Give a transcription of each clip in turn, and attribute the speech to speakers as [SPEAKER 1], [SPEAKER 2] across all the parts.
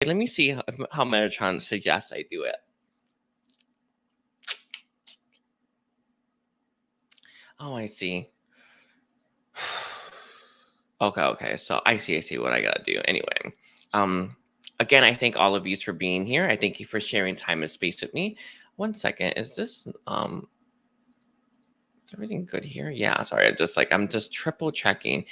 [SPEAKER 1] Let me see how Metatron suggests I do it. Oh, I see. Okay. So I see what I gotta do. Anyway, again, I thank all of you for being here. I thank you for sharing time and space with me. 1 second. Is this is everything good here? Yeah, sorry. I'm just triple checking.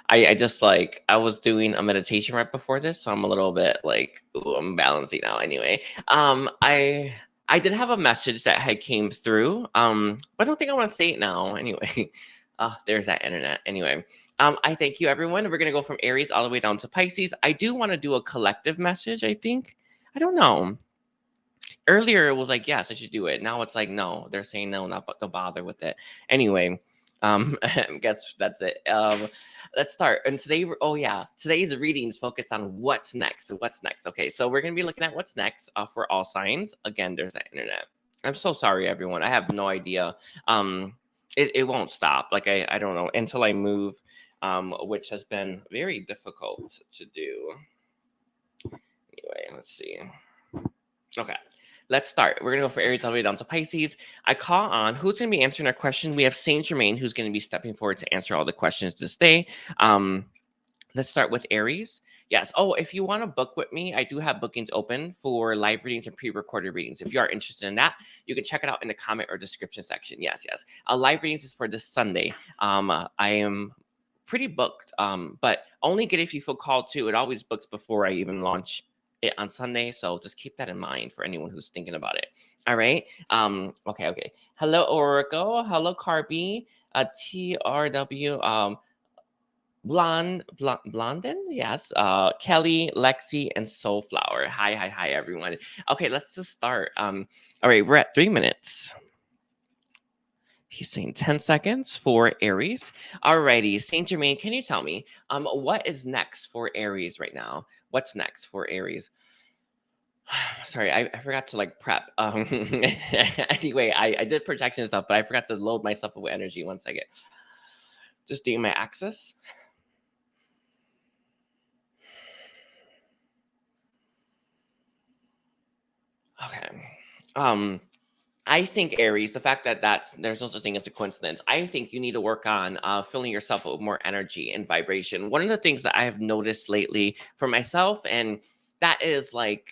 [SPEAKER 1] I just I was doing a meditation right before this, so I'm a little bit like, ooh, I'm balancing now anyway. I did have a message that had came through. But I don't think I want to say it now anyway. There's that internet. Anyway, I thank you everyone. We're gonna go from Aries all the way down to Pisces. I do want to do a collective message, I think. I don't know. Earlier it was like, yes, I should do it. Now it's like, no, they're saying no, not to bother with it. Anyway, guess that's it. Let's start. And today, today's readings focus on what's next. So what's next? Okay, so we're gonna be looking at what's next for all signs. Again, there's that internet. I'm so sorry, everyone. I have no idea. It won't stop. Like I don't know until I move, which has been very difficult to do. Anyway, let's see. Okay. Let's start. We're going to go for Aries all the way down to Pisces. I call on who's going to be answering our question. We have Saint Germain, who's going to be stepping forward to answer all the questions this day. Let's start with Aries. Yes. Oh, if you want to book with me, I do have bookings open for live readings and pre-recorded readings. If you are interested in that, you can check it out in the comment or description section. Yes. Live readings is for this Sunday. I am pretty booked, but only get if you feel called to. It always books before I even launch it on Sunday, so just keep that in mind for anyone who's thinking about it. All right. Okay. Hello, Oracle. Hello, Carby. TRW. Blondin. Yes. Kelly, Lexi, and Soulflower. Hi, everyone. Okay, let's just start. All right, we're at 3 minutes. He's saying 10 seconds for Aries. Alrighty, Saint Germain, can you tell me what is next for Aries right now? What's next for Aries? Sorry, I forgot to prep. Anyway, I did projection stuff, but I forgot to load myself with energy. 1 second. Just doing my axis. Okay. I think Aries, the fact that there's no such thing as a coincidence. I think you need to work on filling yourself with more energy and vibration. One of the things that I have noticed lately for myself, and that is I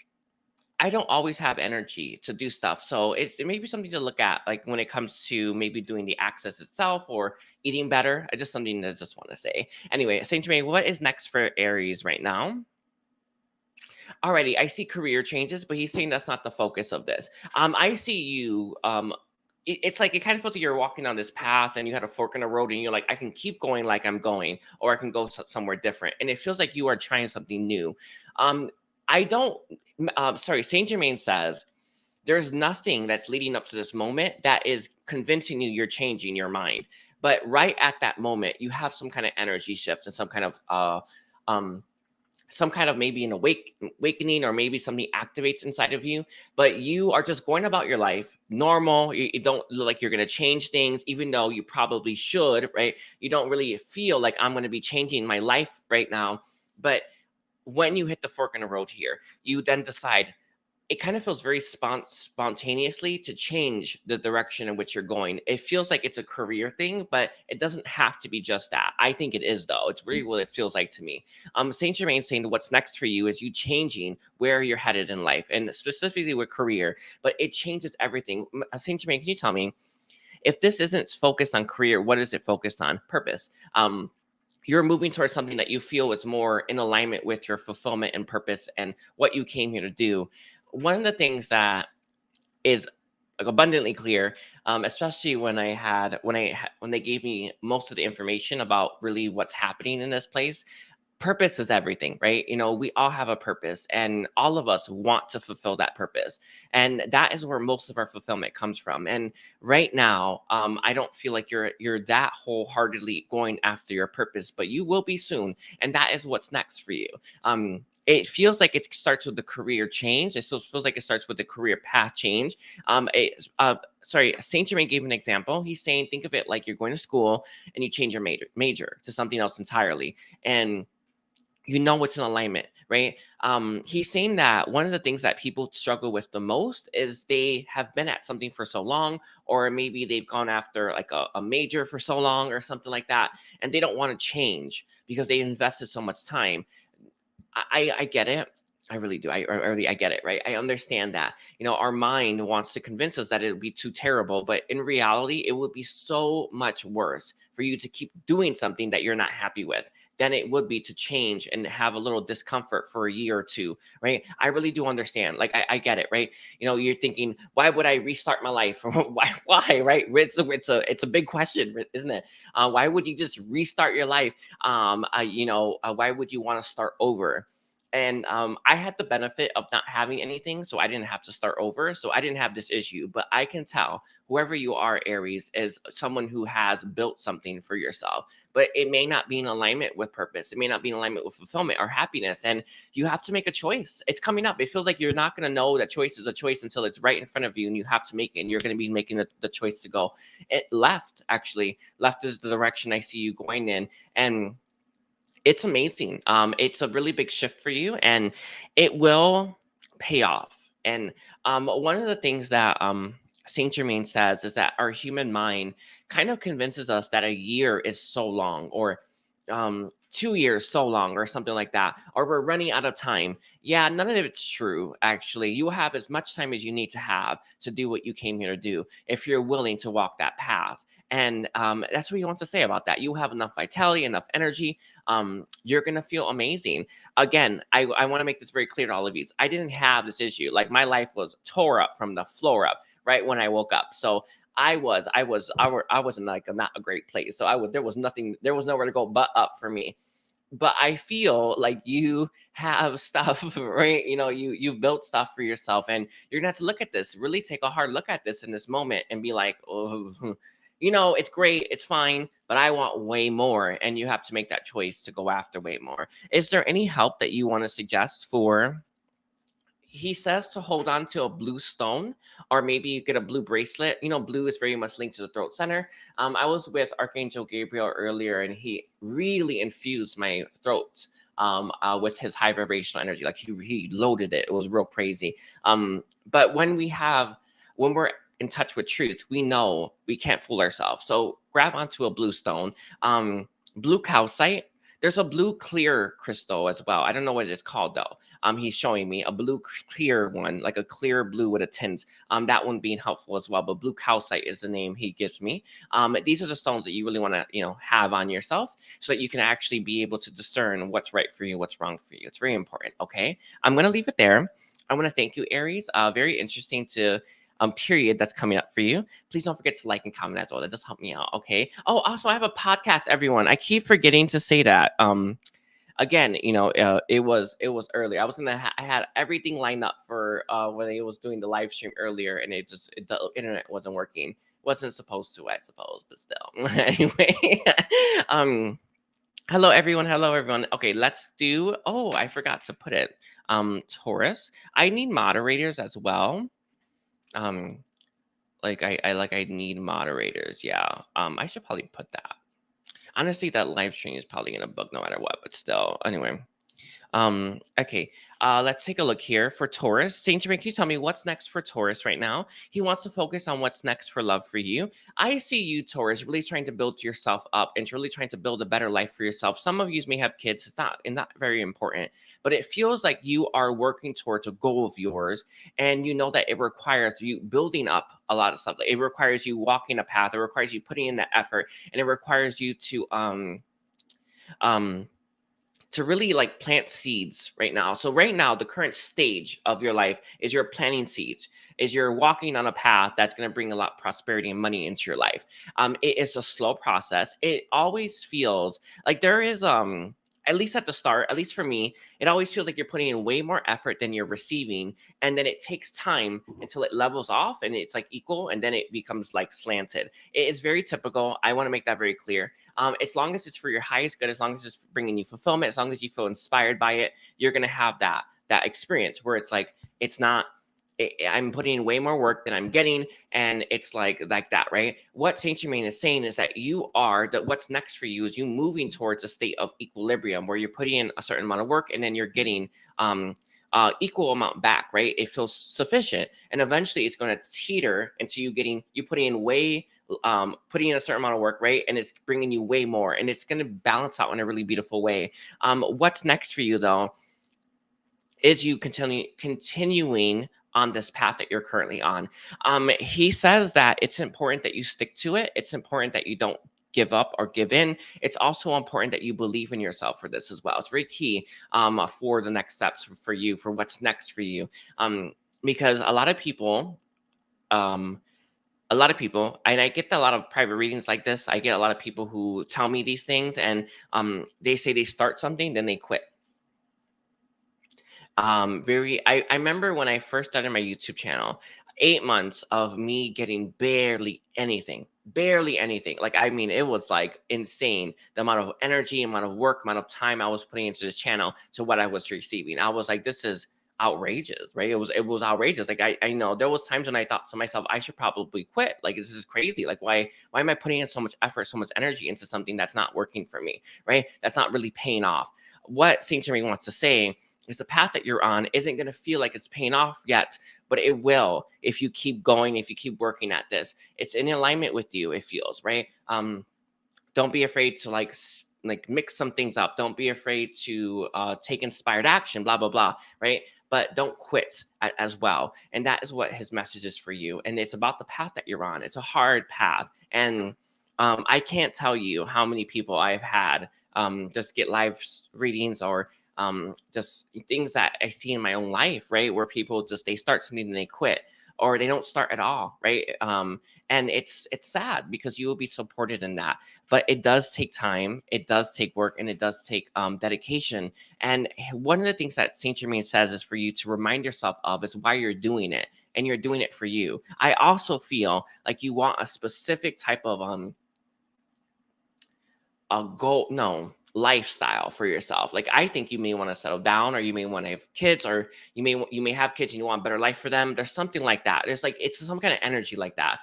[SPEAKER 1] don't always have energy to do stuff. So it may be something to look at, like when it comes to maybe doing the access itself or eating better. I just something that I just want to say. Anyway, Saint Germain, what is next for Aries right now? Alrighty, I see career changes, but he's saying that's not the focus of this. I see you. It's like it kind of feels like you're walking on this path and you had a fork in the road and you're like, I can keep going like I'm going, or I can go somewhere different. And it feels like you are trying something new. I don't. Sorry, Saint Germain says there's nothing that's leading up to this moment that is convincing you you're changing your mind. But right at that moment, you have some kind of energy shift and some kind of maybe an awakening, or maybe something activates inside of you, but you are just going about your life normal. You don't look like you're going to change things, even though you probably should, right? You don't really feel like I'm going to be changing my life right now. But when you hit the fork in the road here, you then decide, it kind of feels very spontaneously to change the direction in which you're going. It feels like it's a career thing, but it doesn't have to be just that. I think it is, though. It's really what it feels like to me. Saint Germain saying what's next for you is you changing where you're headed in life, and specifically with career, but it changes everything. Saint Germain, can you tell me, if this isn't focused on career, what is it focused on? Purpose. You're moving towards something that you feel is more in alignment with your fulfillment and purpose and what you came here to do. One of the things that is abundantly clear, especially when they gave me most of the information about really what's happening in this place. Purpose is everything, right? We all have a purpose, and all of us want to fulfill that purpose, and that is where most of our fulfillment comes from. And right now, I don't feel like you're that wholeheartedly going after your purpose, but you will be soon, and that is what's next for you. It feels like it starts with the career change. It still feels like it starts with the career path change. Sorry, Saint Germain gave an example. He's saying, think of it like you're going to school and you change your major to something else entirely. And you know it's in alignment, right? He's saying that one of the things that people struggle with the most is they have been at something for so long, or maybe they've gone after like a major for so long or something like that, and they don't want to change because they invested so much time. I get it. I really do. I get it, right? I understand that. You know, our mind wants to convince us that it would be too terrible, but in reality, it would be so much worse for you to keep doing something that you're not happy with than it would be to change and have a little discomfort for a year or two, right? I really do understand. Like, I get it, right? You know, you're thinking, why would I restart my life? Why, right? It's a big question, isn't it? Why would you just restart your life? Why would you want to start over? And I had the benefit of not having anything, so I didn't have to start over. So I didn't have this issue. But I can tell whoever you are, Aries, is someone who has built something for yourself. But it may not be in alignment with purpose. It may not be in alignment with fulfillment or happiness. And you have to make a choice. It's coming up. It feels like you're not going to know that choice is a choice until it's right in front of you, and you have to make it. And you're going to be making the choice to go left. Actually, left is the direction I see you going in. And it's amazing. It's a really big shift for you, and it will pay off. And one of the things that Saint Germain says is that our human mind kind of convinces us that a year is so long, or 2 years so long, or something like that, or we're running out of time. Yeah, none of it's true. Actually, you have as much time as you need to have to do what you came here to do if you're willing to walk that path. And that's what he wants to say about that. You have enough vitality, enough energy. You're going to feel amazing. Again, I want to make this very clear to all of you. I didn't have this issue. Like, my life was tore up from the floor up right when I woke up. So I was in like not a great place. So there was nowhere to go but up for me. But I feel like you have stuff, right? You know, you've built stuff for yourself, and you're gonna have to look at this, really take a hard look at this in this moment, and be like, oh, you know, it's great, it's fine, but I want way more. And you have to make that choice to go after way more. Is there any help that you want to suggest for? He says to hold on to a blue stone, or maybe you get a blue bracelet. You know, blue is very much linked to the throat center. I was with Archangel Gabriel earlier, and he really infused my throat with his high vibrational energy. Like, he loaded it. It was real crazy. But when we're in touch with truth, we know we can't fool ourselves. So grab onto a blue stone. Blue calcite. There's a blue clear crystal as well. I don't know what it is called though. He's showing me a blue clear one, like a clear blue with a tint. That one being helpful as well. But blue calcite is the name he gives me. These are the stones that you really want to, have on yourself, so that you can actually be able to discern what's right for you, what's wrong for you. It's very important. Okay, I'm gonna leave it there. I want to thank you, Aries. Very interesting period that's coming up for you. Please don't forget to like and comment as well. That does help me out. Okay. Oh, also, I have a podcast, everyone. I keep forgetting to say that. Again, it was early. I had everything lined up for when I was doing the live stream earlier, and the internet wasn't working. Wasn't supposed to, I suppose, but still. Anyway, hello everyone. Hello everyone. Okay, let's do. Oh, I forgot to put it. Taurus. I need moderators as well. I need moderators. Yeah. I should probably put that. Honestly, that live stream is probably gonna bug no matter what, but still. Anyway. Okay. Let's take a look here for Taurus. Saint Germain, can you tell me what's next for Taurus right now? He wants to focus on what's next for love for you. I see you, Taurus, really trying to build yourself up and really trying to build a better life for yourself. Some of you may have kids. It's not very important, but it feels like you are working towards a goal of yours, and you know that it requires you building up a lot of stuff. It requires you walking a path. It requires you putting in that effort, and it requires you to really like plant seeds right now. So right now, the current stage of your life is you're planting seeds, is you're walking on a path that's going to bring a lot of prosperity and money into your life. It is a slow process. It always feels like there is, at least at the start, at least for me, it always feels like you're putting in way more effort than you're receiving. And then it takes time until it levels off and it's like equal, and then it becomes like slanted. It is very typical. I want to make that very clear. As long as it's for your highest good, as long as it's bringing you fulfillment, as long as you feel inspired by it, you're going to have that experience where it's like, it's not I'm putting in way more work than I'm getting, and it's like that, right? What Saint Germain is saying is that what's next for you is you moving towards a state of equilibrium where you're putting in a certain amount of work and then you're getting equal amount back, right? It feels sufficient, and eventually it's going to teeter into you putting in putting in a certain amount of work, right? And it's bringing you way more, and it's going to balance out in a really beautiful way. What's next for you though is you continuing on this path that you're currently on. He says that it's important that you stick to it. It's important that you don't give up or give in. It's also important that you believe in yourself for this as well. It's very key for the next steps for you, for what's next for you. Because a lot of people, and I get a lot of private readings like this. I get a lot of people who tell me these things, and they say they start something, then they quit. I remember when I first started my YouTube channel, 8 months of me getting barely anything. Like, I mean, it was like insane the amount of energy, amount of work, amount of time I was putting into this channel to what I was receiving. I was like, this is outrageous, right? It was outrageous. Like, I know there was times when I thought to myself, I should probably quit. Like, this is crazy. Like, why am I putting in so much effort, so much energy into something that's not working for me, right? That's not really paying off. What Saint Germain wants to say is the path that you're on isn't going to feel like it's paying off yet, but it will if you keep going, if you keep working at this. It's in alignment with you, it feels, right? Don't be afraid to like mix some things up. Don't be afraid to take inspired action, blah, blah, blah, right? But don't quit as well. And that is what his message is for you. And it's about the path that you're on. It's a hard path. And I can't tell you how many people I've had just get live readings or just things that I see in my own life, right? Where people they start something and they quit, or they don't start at all, right? And it's sad because you will be supported in that, but it does take time, it does take work, and it does take dedication. And one of the things that Saint Germain says is for you to remind yourself of is why you're doing it, and you're doing it for you. I also feel like you want a specific type of a goal, no, lifestyle for yourself. Like, I think you may want to settle down, or you may want to have kids, or you may have kids and you want a better life for them. There's something like that. There's like, it's some kind of energy like that.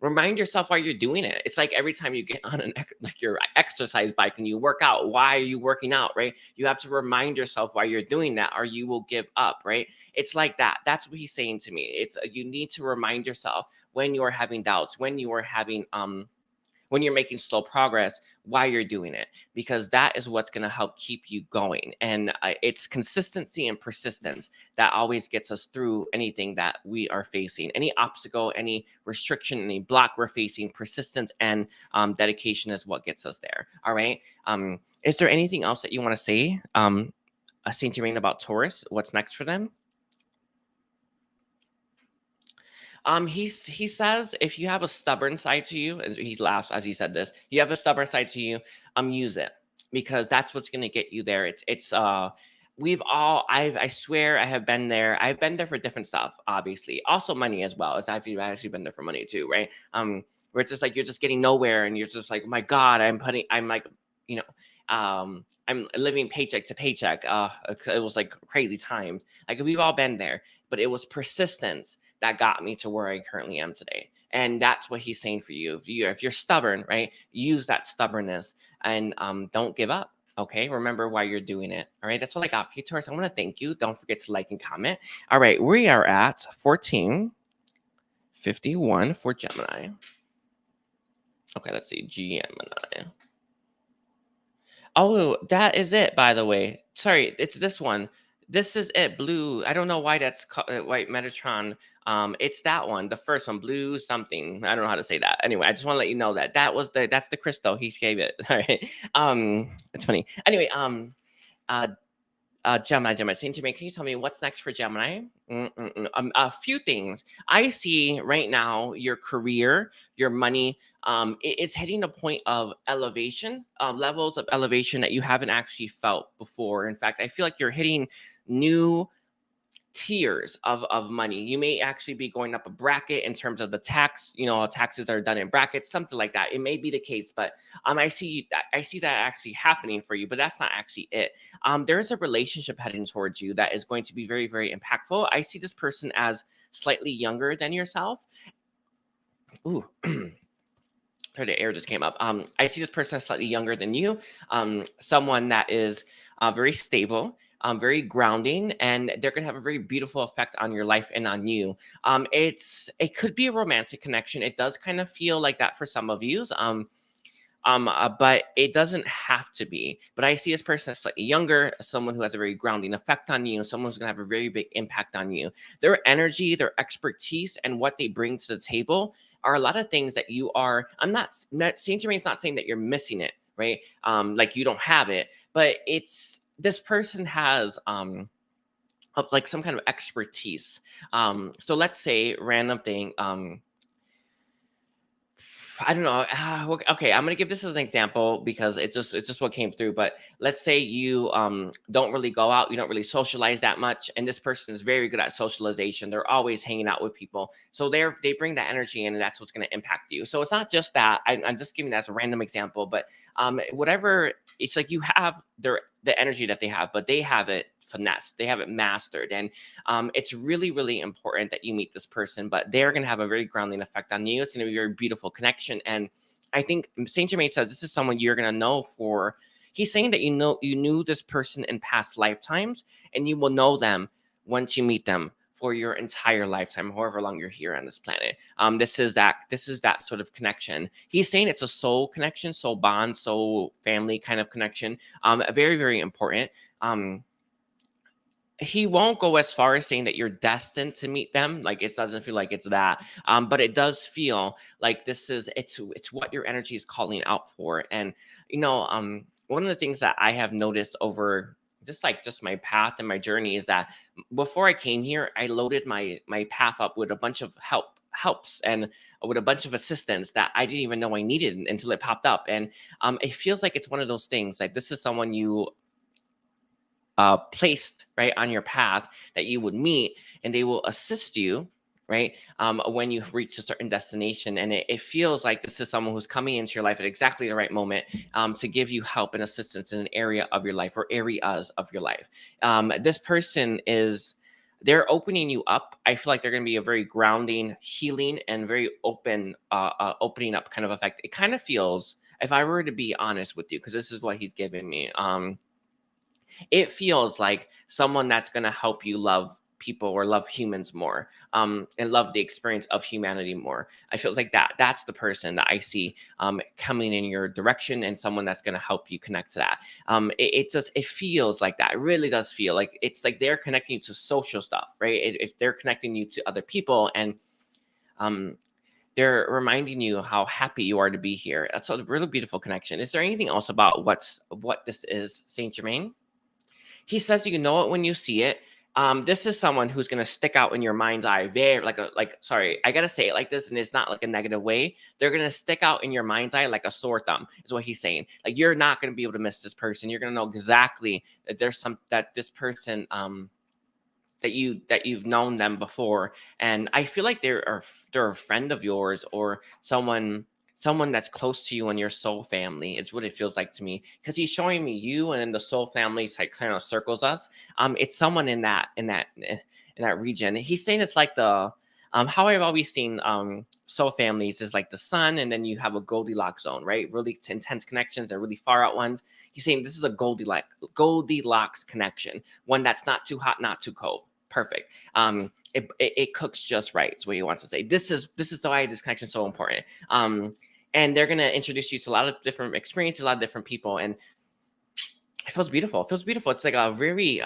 [SPEAKER 1] Remind yourself why you're doing it. It's like every time you get on your exercise bike and you work out, why are you working out, right? You have to remind yourself why you're doing that, or you will give up, right? It's like that. That's what he's saying to me. It's you need to remind yourself when you are having doubts, when you are having when you're making slow progress, why you're doing it, because that is what's going to help keep you going. And it's consistency and persistence that always gets us through anything that we are facing, any obstacle, any restriction, any block we're facing. Persistence and dedication is what gets us there. All right. Is there anything else that you want to say, Saint Germain, about Taurus? What's next for them? He says if you have a stubborn side to you, and he laughs as he said this, you have a stubborn side to you, use it, because that's what's gonna get you there. I swear I have been there. I've been there for different stuff, obviously. Also money as well. I've actually been there for money too, right? Where it's just like you're just getting nowhere and you're just like, oh my God, I'm like, you know, I'm living paycheck to paycheck. It was like crazy times. Like, we've all been there, but it was persistence that got me to where I currently am today. And that's what he's saying for you. If you're stubborn, right, use that stubbornness and don't give up. Okay, remember why you're doing it. All right, that's all I got for you, Taurus. I want to thank you. Don't forget to like and comment. All right, we are at 1451 for Gemini. Okay, let's see, Gemini. Oh, that is it, by the way. Sorry, it's this one. This is it, blue. I don't know why that's white Metatron. It's that one, the first one, blue something. I don't know how to say that. Anyway, I just want to let you know that that's the crystal he gave it. All right. It's funny. Anyway, Gemini, Saint Germain, can you tell me what's next for Gemini? A few things. I see right now your career, your money, it's hitting a point of elevation, levels of elevation that you haven't actually felt before. In fact, I feel like you're hitting new tiers of money. You may actually be going up a bracket in terms of the tax, you know, taxes are done in brackets, something like that. It may be the case, but I see that actually happening for you, but that's not actually it. There is a relationship heading towards you that is going to be very, very impactful. I see this person as slightly younger than yourself. Ooh. The air just came up. I see this person as slightly younger than you, someone that is very stable, very grounding, and they're going to have a very beautiful effect on your life and on you. It could be a romantic connection. It does kind of feel like that for some of you. But it doesn't have to be. But I see this person as slightly younger, someone who has a very grounding effect on you, someone who's going to have a very big impact on you. Their energy, their expertise, and what they bring to the table are a lot of things that you are. Saint Germain's not saying that you're missing it, right? Like you don't have it, but it's this person has like some kind of expertise. So let's say random thing. I don't know. Okay, I'm gonna give this as an example because it's just what came through. But let's say you don't really go out, you don't really socialize that much, and this person is very good at socialization. They're always hanging out with people, so they bring that energy in, and that's what's gonna impact you. So it's not just that. I'm just giving that as a random example, but whatever. It's like you have the energy that they have, but they have it finessed, they have it mastered, and it's really, really important that you meet this person. But they're going to have a very grounding effect on you. It's going to be a very beautiful connection, and I think Saint Germain says this is someone you're going to know for. He's saying that you knew this person in past lifetimes, and you will know them once you meet them for your entire lifetime, however long you're here on this planet. This is that sort of connection. He's saying it's a soul connection, soul bond, soul family kind of connection. Very, very important. He won't go as far as saying that you're destined to meet them. Like it doesn't feel like it's that. But it does feel like it's what your energy is calling out for. And one of the things that I have noticed over just my path and my journey is that before I came here, I loaded my path up with a bunch of helps and with a bunch of assistance that I didn't even know I needed until it popped up. And it feels like it's one of those things, like this is someone you placed right on your path that you would meet, and they will assist you right when you reach a certain destination. And it feels like this is someone who's coming into your life at exactly the right moment to give you help and assistance in an area of your life or areas of your life. This person they're opening you up. I feel like they're going to be a very grounding, healing, and very opening up kind of effect. It kind of feels, if I were to be honest with you, because this is what he's given me, it feels like someone that's going to help you love people or love humans more, and love the experience of humanity more. I feel like that's the person that I see coming in your direction, and someone that's going to help you connect to that. It feels like that. It really does feel like it's like they're connecting you to social stuff, right? If they're connecting you to other people, and they're reminding you how happy you are to be here. That's a really beautiful connection. Is there anything else about what this is, Saint Germain? He says you know it when you see it. This is someone who's going to stick out in your mind's eye. Sorry, I got to say it like this, and it's not like a negative way. They're going to stick out in your mind's eye like a sore thumb, is what he's saying. Like you're not going to be able to miss this person. You're going to know exactly that this person, that you've known them before. And I feel like they're a friend of yours, or someone that's close to you in your soul family. It's what it feels like to me, because he's showing me you, and then the soul family like kind of circles us. It's someone in that region. He's saying it's like the how I've always seen soul families is like the sun, and then you have a Goldilocks zone, right? Really intense connections and really far out ones. He's saying this is a Goldilocks connection, one that's not too hot, not too cold. Perfect. It cooks just right. Is what he wants to say. This is why this connection is so important. And they're gonna introduce you to a lot of different experiences, a lot of different people, and it feels beautiful. It feels beautiful. It's like a very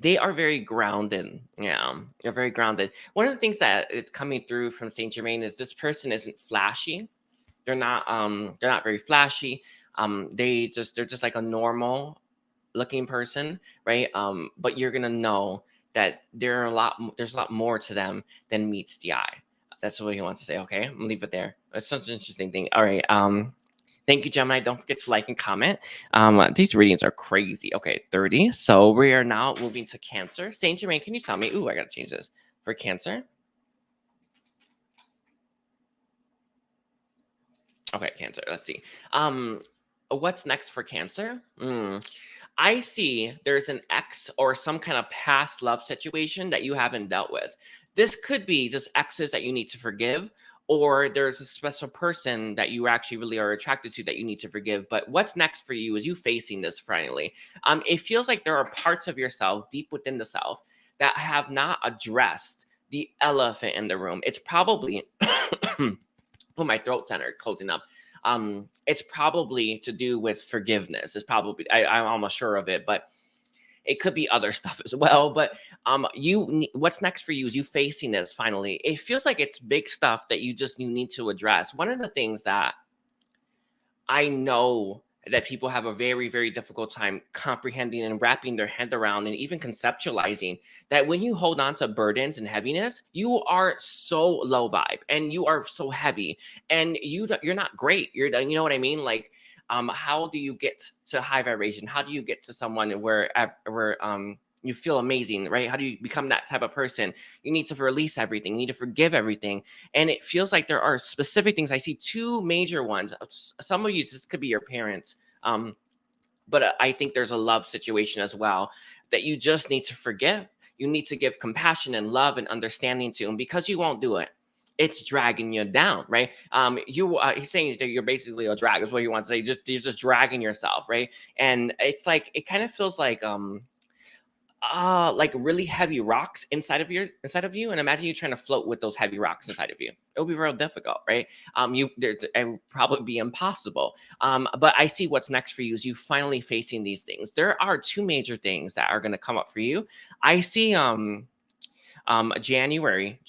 [SPEAKER 1] they are very grounded. Yeah, they're very grounded. One of the things that is coming through from Saint Germain is this person isn't flashy. They're not very flashy. They're just like a normal looking person, right? But you're gonna know that there's a lot more to them than meets the eye. That's what he wants to say. Okay, I'm gonna leave it there. That's such an interesting thing. All right. Thank you, Gemini. Don't forget to like and comment. These readings are crazy. Okay, 30. So we are now moving to Cancer. Saint Germain, can you tell me? Ooh, I gotta change this for Cancer. Okay, Cancer. Let's see. What's next for Cancer? I see there's an ex or some kind of past love situation that you haven't dealt with. This could be just exes that you need to forgive, or there's a special person that you actually really are attracted to that you need to forgive. But what's next for you is you facing this finally. It feels like there are parts of yourself deep within the self that have not addressed the elephant in the room. It's probably oh, my throat center closing up. It's probably to do with forgiveness. It's probably I'm almost sure of it, but it could be other stuff as well. But what's next for you is you facing this finally. It feels like it's big stuff that you need to address. One of the things that I know that people have a very, very difficult time comprehending and wrapping their head around and even conceptualizing that when you hold on to burdens and heaviness, you are so low vibe and you are so heavy and you're not great. You know what I mean? Like, how do you get to high vibration? How do you get to someone where you feel amazing, right? How do you become that type of person? You need to release everything. You need to forgive everything. And it feels like there are specific things. I see two major ones. Some of you, this could be your parents. But I think there's a love situation as well that you just need to forgive. You need to give compassion and love and understanding to. And because you won't do it, it's dragging you down, right? He's saying that you're basically a drag. Is what you want to say. You're just dragging yourself, right? And it's like it kind of feels like really heavy rocks inside of you, and imagine you trying to float with those heavy rocks inside of you. It will be real difficult, right? It would probably be impossible. But I see what's next for you is you finally facing these things. There are two major things that are going to come up for you. I see January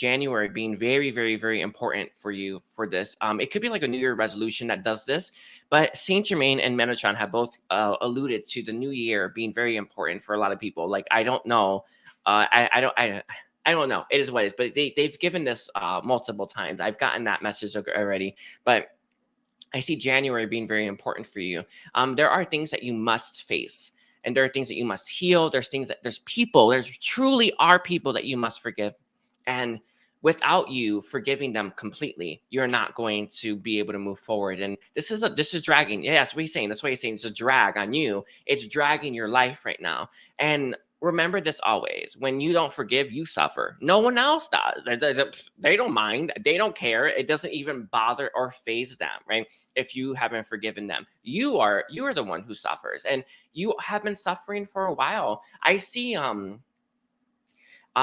[SPEAKER 1] being very, very, very important for you for this. It could be like a New Year resolution that does this, but Saint Germain and Metatron have both alluded to the new year being very important for a lot of people. Like, I don't know. I don't know. It is what it is, but they've given this multiple times. I've gotten that message already, but I see January being very important for you. There are things that you must face, and there are things that you must heal. There's truly are people that you must forgive. And without you forgiving them completely, you're not going to be able to move forward. And this is dragging. Yeah, that's what he's saying. That's what he's saying. It's a drag on you. It's dragging your life right now. And remember this always: when you don't forgive, you suffer. No one else does. They don't mind. They don't care. It doesn't even bother or faze them, right? If you haven't forgiven them, you are the one who suffers, and you have been suffering for a while. I see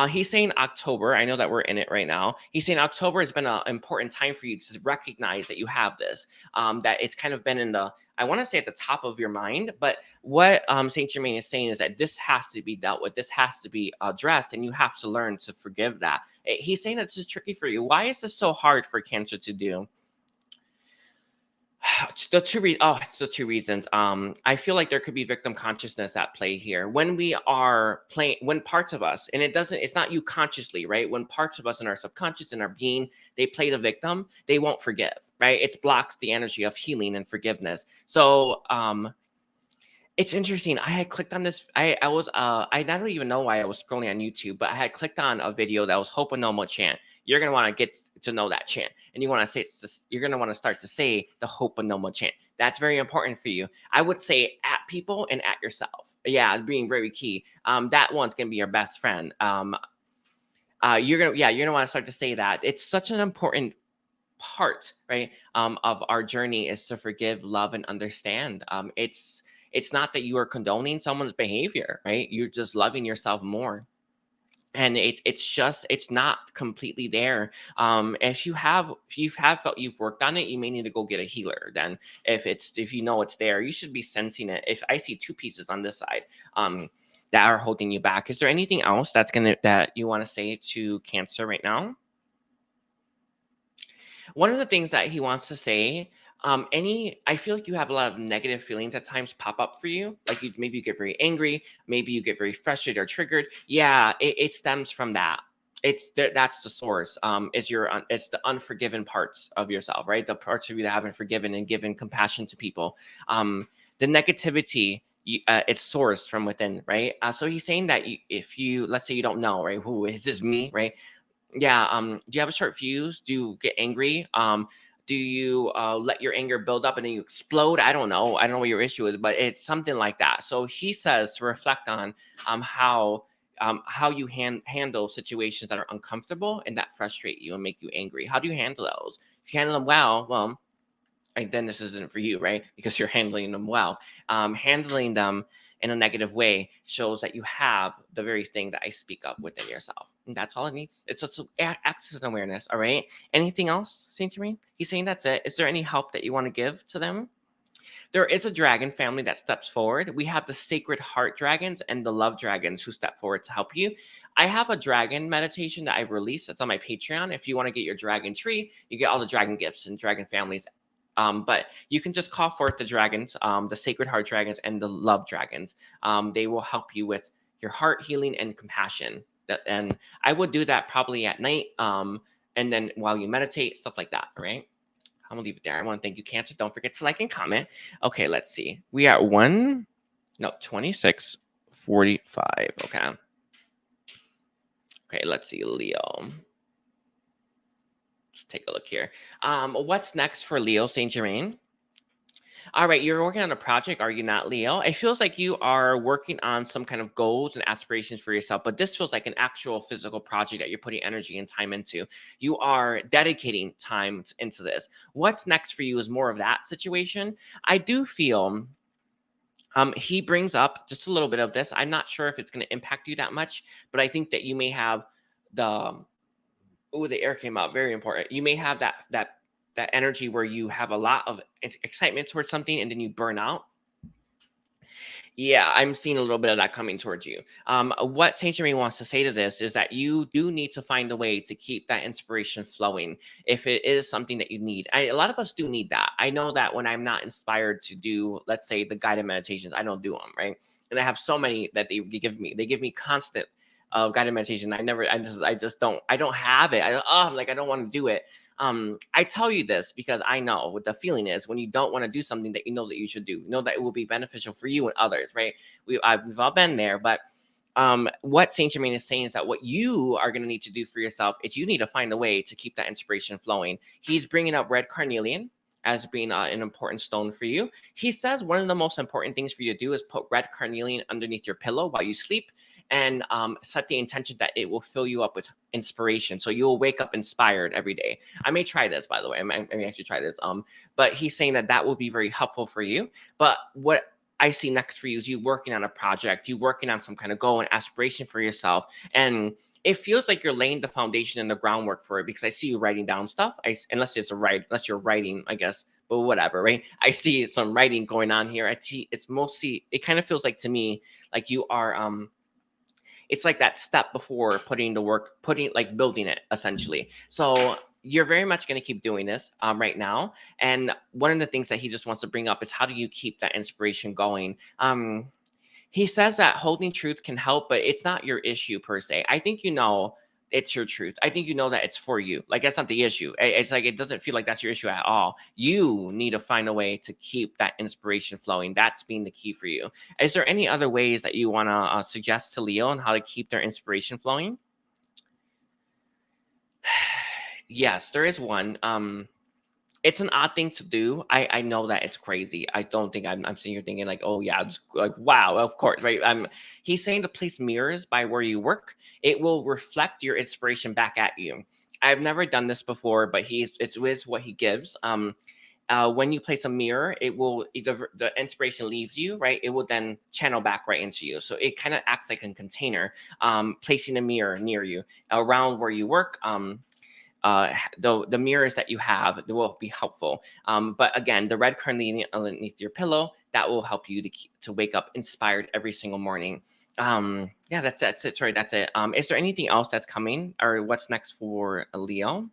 [SPEAKER 1] he's saying October. I know that we're in it right now. He's saying October has been an important time for you to recognize that you have this, that it's kind of been in the, I want to say at the top of your mind. But what Saint Germain is saying is that this has to be dealt with. This has to be addressed, and you have to learn to forgive that. He's saying that this is tricky for you. Why is this so hard for Cancer to do? It's the two reasons. I feel like there could be victim consciousness at play here. When we are playing, when parts of us, and it's not you consciously, right? When parts of us in our subconscious and our being, they play the victim, they won't forgive, right? It blocks the energy of healing and forgiveness. So, it's interesting. I had clicked on this. I don't even know why I was scrolling on YouTube, but I had clicked on a video that was Ho'oponopono chant. You're gonna want to get to know that chant, and you're gonna want to start to say the Ho'oponopono chant. That's very important for you. I would say at people and at yourself. Yeah, being very key. That one's gonna be your best friend. You're gonna want to start to say that. It's such an important part, right? Of our journey is to forgive, love, and understand. It's not that you are condoning someone's behavior, right? You're just loving yourself more. And it's not completely there. If you have felt you've worked on it, you may need to go get a healer. Then if you know it's there, you should be sensing it. If I see two pieces on this side that are holding you back, is there anything else that you want to say to Cancer right now? One of the things that he wants to say, I feel like you have a lot of negative feelings at times pop up for you. Like maybe you get very angry, maybe you get very frustrated or triggered. Yeah, it stems from that. it's there, that's the source. Is your it's the unforgiven parts of yourself, right? The parts of you that haven't forgiven and given compassion to people. The negativity, it's sourced from within, right? So he's saying that if you, let's say you don't know, right, who is this, me, right? Yeah. Do you have a short fuse? Do you get angry? Do you let your anger build up and then you explode? I don't know. I don't know what your issue is, but it's something like that. So he says to reflect on how you handle situations that are uncomfortable and that frustrate you and make you angry. How do you handle those? If you handle them well, and then this isn't for you, right? Because you're handling them well. Handling them in a negative way shows that you have the very thing that I speak of within yourself. And that's all it needs. It's just access and awareness. All right. Anything else, Saint Germain? He's saying that's it. Is there any help that you want to give to them? There is a dragon family that steps forward. We have the sacred heart dragons and the love dragons who step forward to help you. I have a dragon meditation that I released. It's on my Patreon. If you want to get your dragon tree, you get all the dragon gifts and dragon families. But you can just call forth the dragons, the sacred heart dragons and the love dragons. They will help you with your heart healing and compassion. And I would do that probably at night. And then while you meditate, stuff like that. All right. I'm gonna leave it there. I want to thank you, Cancer. Don't forget to like and comment. Okay, let's see. We are 26:45. Okay. Okay, let's see, Leo. Let's take a look here. What's next for Leo Saint Germain? All right, you're working on a project, are you not, Leo? It feels like you are working on some kind of goals and aspirations for yourself, but this feels like an actual physical project that you're putting energy and time into. You are dedicating time into this. What's next for you is more of that situation. I do feel he brings up just a little bit of this. I'm not sure if it's going to impact you that much, but I think that you may have the the air came out. Very important. You may have that energy where you have a lot of excitement towards something and then you burn out. Yeah, I'm seeing a little bit of that coming towards you. What Saint Germain wants to say to this is that you do need to find a way to keep that inspiration flowing if it is something that you need. A lot of us do need that. I know that when I'm not inspired to do, let's say, the guided meditations, I don't do them, right? And I have so many that they give me. They give me constant guided meditation. I just don't, I don't have it. I don't want to do it. I tell you this because I know what the feeling is when you don't want to do something that you know that you should do. You know that it will be beneficial for you and others, right? We've all been there, but what Saint Germain is saying is that what you are going to need to do for yourself is you need to find a way to keep that inspiration flowing. He's bringing up red carnelian as being an important stone for you. He says one of the most important things for you to do is put red carnelian underneath your pillow while you sleep and set the intention that it will fill you up with inspiration. So you will wake up inspired every day. I may try this, by the way. I may actually try this. But he's saying that that will be very helpful for you. But what I see next for you is you working on a project, you working on some kind of goal and aspiration for yourself. And it feels like you're laying the foundation and the groundwork for it because I see you writing down stuff. Unless you're writing, I guess, but whatever, right? I see some writing going on here. I see it's mostly, it kind of feels like to me, like you are, it's like that step before putting the work, like building it essentially. So you're very much going to keep doing this right now. And one of the things that he just wants to bring up is how do you keep that inspiration going? He says that holding truth can help, but it's not your issue per se. I think you know it's your truth. I think you know that it's for you. Like that's not the issue. It's like it doesn't feel like that's your issue at all. You need to find a way to keep that inspiration flowing. That's being the key for you. Is there any other ways that you want to suggest to Leo on how to keep their inspiration flowing? Yes, there is one. It's an odd thing to do. I know that it's crazy. I don't think I'm sitting here thinking like, oh yeah, just like wow, of course, right? He's saying to place mirrors by where you work. It will reflect your inspiration back at you. I've never done this before, but it's with what he gives. When you place a mirror, it will either the inspiration leaves you, right? It will then channel back right into you. So it kind of acts like a container. Placing a mirror near you around where you work. The mirrors that you have will be helpful. But again, the red carnelian underneath your pillow, that will help you to wake up inspired every single morning. Yeah, that's it. Sorry, that's it. Is there anything else that's coming or what's next for Leo?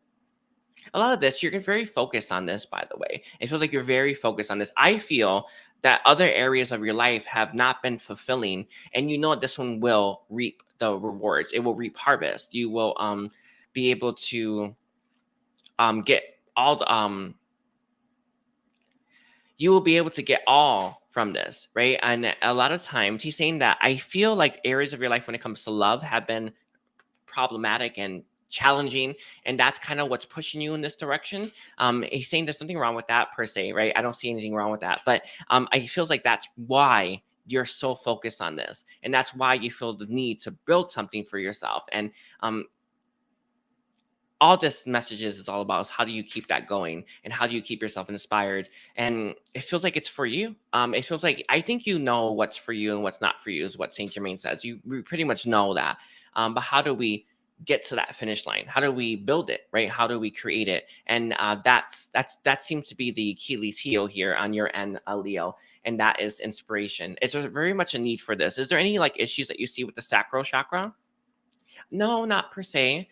[SPEAKER 1] A lot of this, you're very focused on this, by the way. It feels like you're very focused on this. I feel that other areas of your life have not been fulfilling, and you know this one will reap the rewards. It will reap harvest. You will be able to get all the you will be able to get all from this, right? And a lot of times he's saying that I feel like areas of your life when it comes to love have been problematic and challenging, and that's kind of what's pushing you in this direction. He's saying there's nothing wrong with that per se, right? I don't see anything wrong with that, but I feels like that's why you're so focused on this, and that's why you feel the need to build something for yourself. And all this messages is all about is how do you keep that going, and how do you keep yourself inspired. And it feels like it's for you. It feels like I think you know what's for you and what's not for you is what Saint Germain says. We pretty much know that. But how do we get to that finish line? How do we build it, right? How do we create it? And that seems to be the Achilles heel here on your end, Leo, and that is inspiration. It's very much a need for this. Is there any like issues that you see with the sacral chakra? No, not per se.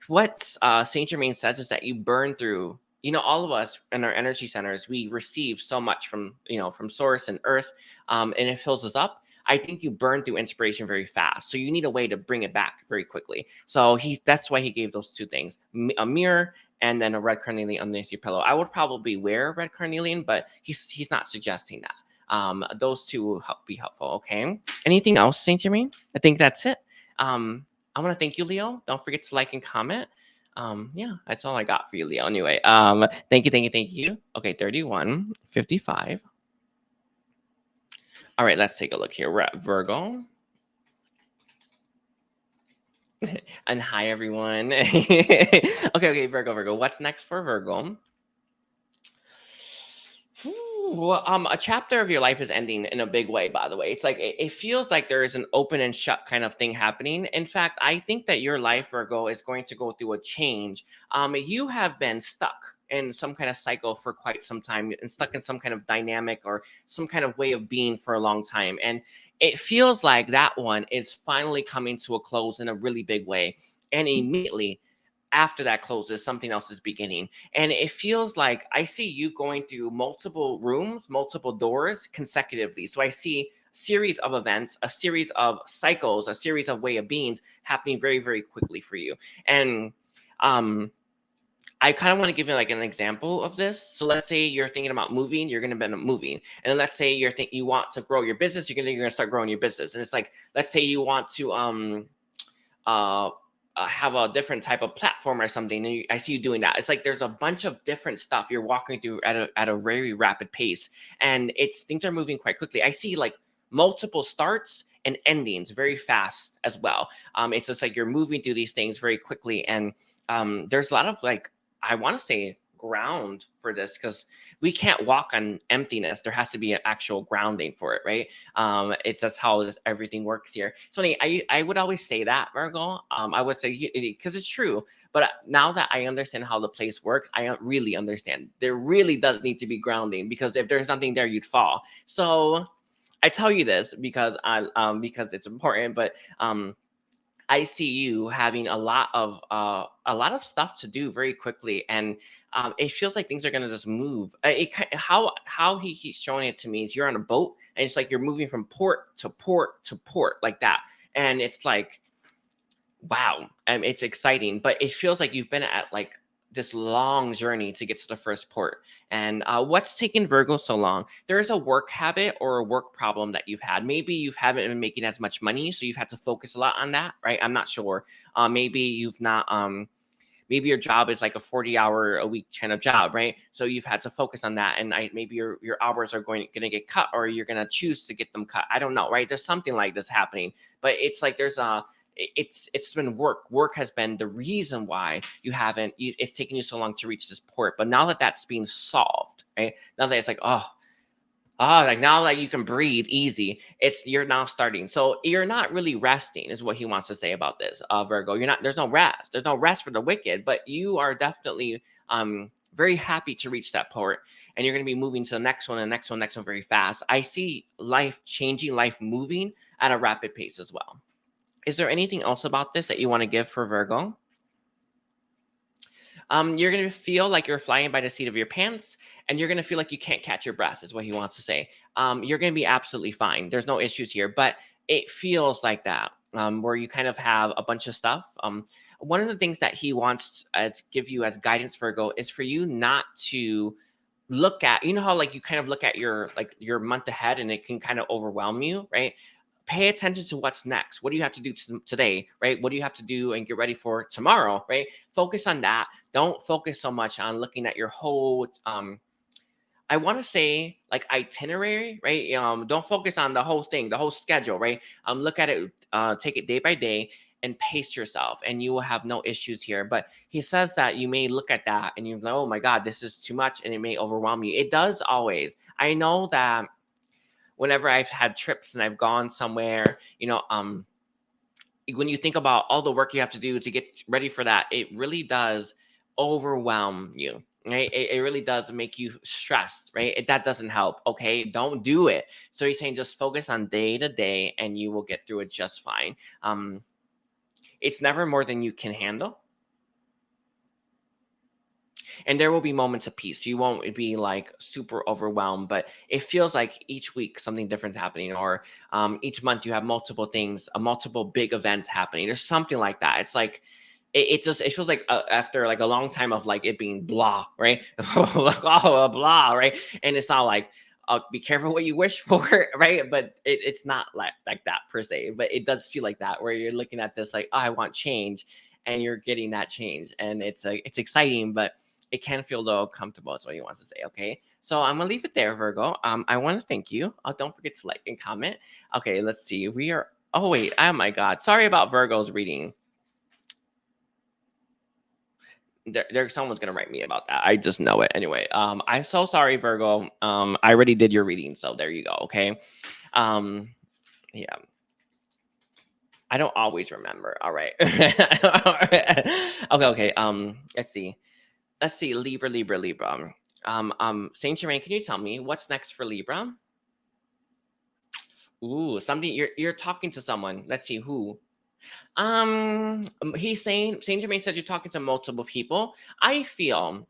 [SPEAKER 1] What Saint Germain says is that you burn through. You know, all of us in our energy centers, we receive so much from from Source and Earth, and it fills us up. I think you burn through inspiration very fast, so you need a way to bring it back very quickly. So that's why he gave those two things: a mirror and then a red carnelian underneath your pillow. I would probably wear red carnelian, but he's not suggesting that. Those two will be helpful. Okay. Anything else, Saint Germain? I think that's it. I want to thank you, Leo. Don't forget to like and comment. Yeah, that's all I got for you, Leo. Anyway, thank you. Okay, 31, 55. All right, let's take a look here. We're at Virgo. And hi, everyone. Okay, Virgo. What's next for Virgo? Well, a chapter of your life is ending in a big way, by the way. It's like it feels like there is an open and shut kind of thing happening. In fact, I think that your life, Virgo, is going to go through a change. You have been stuck in some kind of cycle for quite some time and stuck in some kind of dynamic or some kind of way of being for a long time. And it feels like that one is finally coming to a close in a really big way. And immediately after that closes, something else is beginning. And it feels like I see you going through multiple rooms, multiple doors consecutively. So I see a series of events, a series of cycles, a series of way of beings happening very, very quickly for you. And I kind of want to give you like an example of this. So let's say you're thinking about moving, you're going to be moving. And let's say you want to grow your business, you're going to start growing your business. And it's like, let's say you want to have a different type of platform or something, and I see you doing that. It's like there's a bunch of different stuff you're walking through at a very rapid pace, and things are moving quite quickly. I see like multiple starts and endings very fast as well. It's just like you're moving through these things very quickly, and there's a lot of like, I want to say, ground for this, because we can't walk on emptiness. There has to be an actual grounding for it, right? It's just how everything works here. So I would always say that, Virgo. I would say, because it's true, but now that I understand how the place works, I really understand there really does need to be grounding, because if there's nothing there, you'd fall. So I tell you this because because it's important, but I see you having a lot of stuff to do very quickly, and it feels like things are gonna just move. How he's showing it to me is you're on a boat, and it's like you're moving from port to port to port like that, and it's like, wow, it's exciting, but it feels like you've been at like this long journey to get to the first port. And what's taken Virgo so long? There is a work habit or a work problem that you've had. Maybe you haven't been making as much money, so you've had to focus a lot on that, right? I'm not sure. Maybe you've not. Maybe your job is like a 40-hour-a-week kind of job, right? So you've had to focus on that, and maybe your hours are going to get cut, or you're going to choose to get them cut. I don't know, right? There's something like this happening, but it's like there's it's been work has been the reason why it's taken you so long to reach this port. But now that that's being solved, right, now that it's like, like now that you can breathe easy, you're now starting. So you're not really resting, is what he wants to say about this, Virgo. There's no rest for the wicked, but you are definitely very happy to reach that port, and you're going to be moving to the next one, and next one very fast. I see life changing, life moving at a rapid pace as well. Is there anything else about this that you want to give for Virgo? You're going to feel like you're flying by the seat of your pants, and you're going to feel like you can't catch your breath, is what he wants to say. You're going to be absolutely fine. There's no issues here, but it feels like that, where you kind of have a bunch of stuff. One of the things that he wants to give you as guidance, Virgo, is for you not to look at, you know how like you kind of look at your month ahead and it can kind of overwhelm you, right? Pay attention to what's next. What do you have to do today, right? What do you have to do and get ready for tomorrow, right? Focus on that. Don't focus so much on looking at your whole I want to say like itinerary, right? Don't focus on the whole thing, the whole schedule, right? Look at it, take it day by day and pace yourself, and you will have no issues here. But he says that you may look at that and you know, oh my God, this is too much, and it may overwhelm you. It does always. I know that whenever I've had trips and I've gone somewhere, when you think about all the work you have to do to get ready for that, it really does overwhelm you. Right? It really does make you stressed, right? That doesn't help. Okay, don't do it. So he's saying just focus on day to day, and you will get through it just fine. It's never more than you can handle, and there will be moments of peace. You won't be like super overwhelmed, but it feels like each week something different is happening, or each month you have multiple things, multiple big events happening. There's something like that. It's like it feels like after like a long time of like it being blah, right? Blah, right? And it's not like be careful what you wish for, right? But it's not like that per se. But it does feel like that, where you're looking at this like, oh, I want change, and you're getting that change, and it's exciting, but it can feel a little uncomfortable. That's what he wants to say. Okay, so I'm gonna leave it there, Virgo. I want to thank you. Don't forget to like and comment. Okay, let's see. We are. Oh wait. Oh my God. Sorry about Virgo's reading. There's someone's gonna write me about that. I just know it. Anyway, I'm so sorry, Virgo. I already did your reading, so there you go. Okay. Yeah. I don't always remember. All right. Okay. Let's see. Libra. Saint Germain, can you tell me what's next for Libra? Ooh, something you're talking to someone. Let's see who. He's saying Saint Germain says you're talking to multiple people. I feel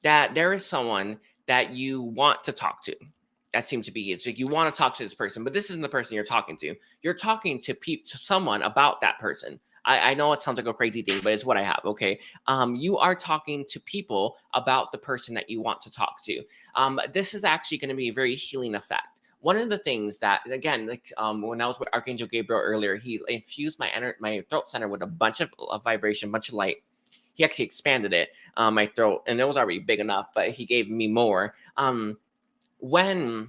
[SPEAKER 1] that there is someone that you want to talk to. That seems to be it. So you want to talk to this person, but this isn't the person you're talking to. You're talking to someone about that person. I know it sounds like a crazy thing, but it's what I have. Okay. You are talking to people about the person that you want to talk to. This is actually going to be a very healing effect. One of the things that, again, like when I was with Archangel Gabriel earlier, he infused my throat center with a bunch of vibration, bunch of light. He actually expanded it, my throat, and it was already big enough, but he gave me more. When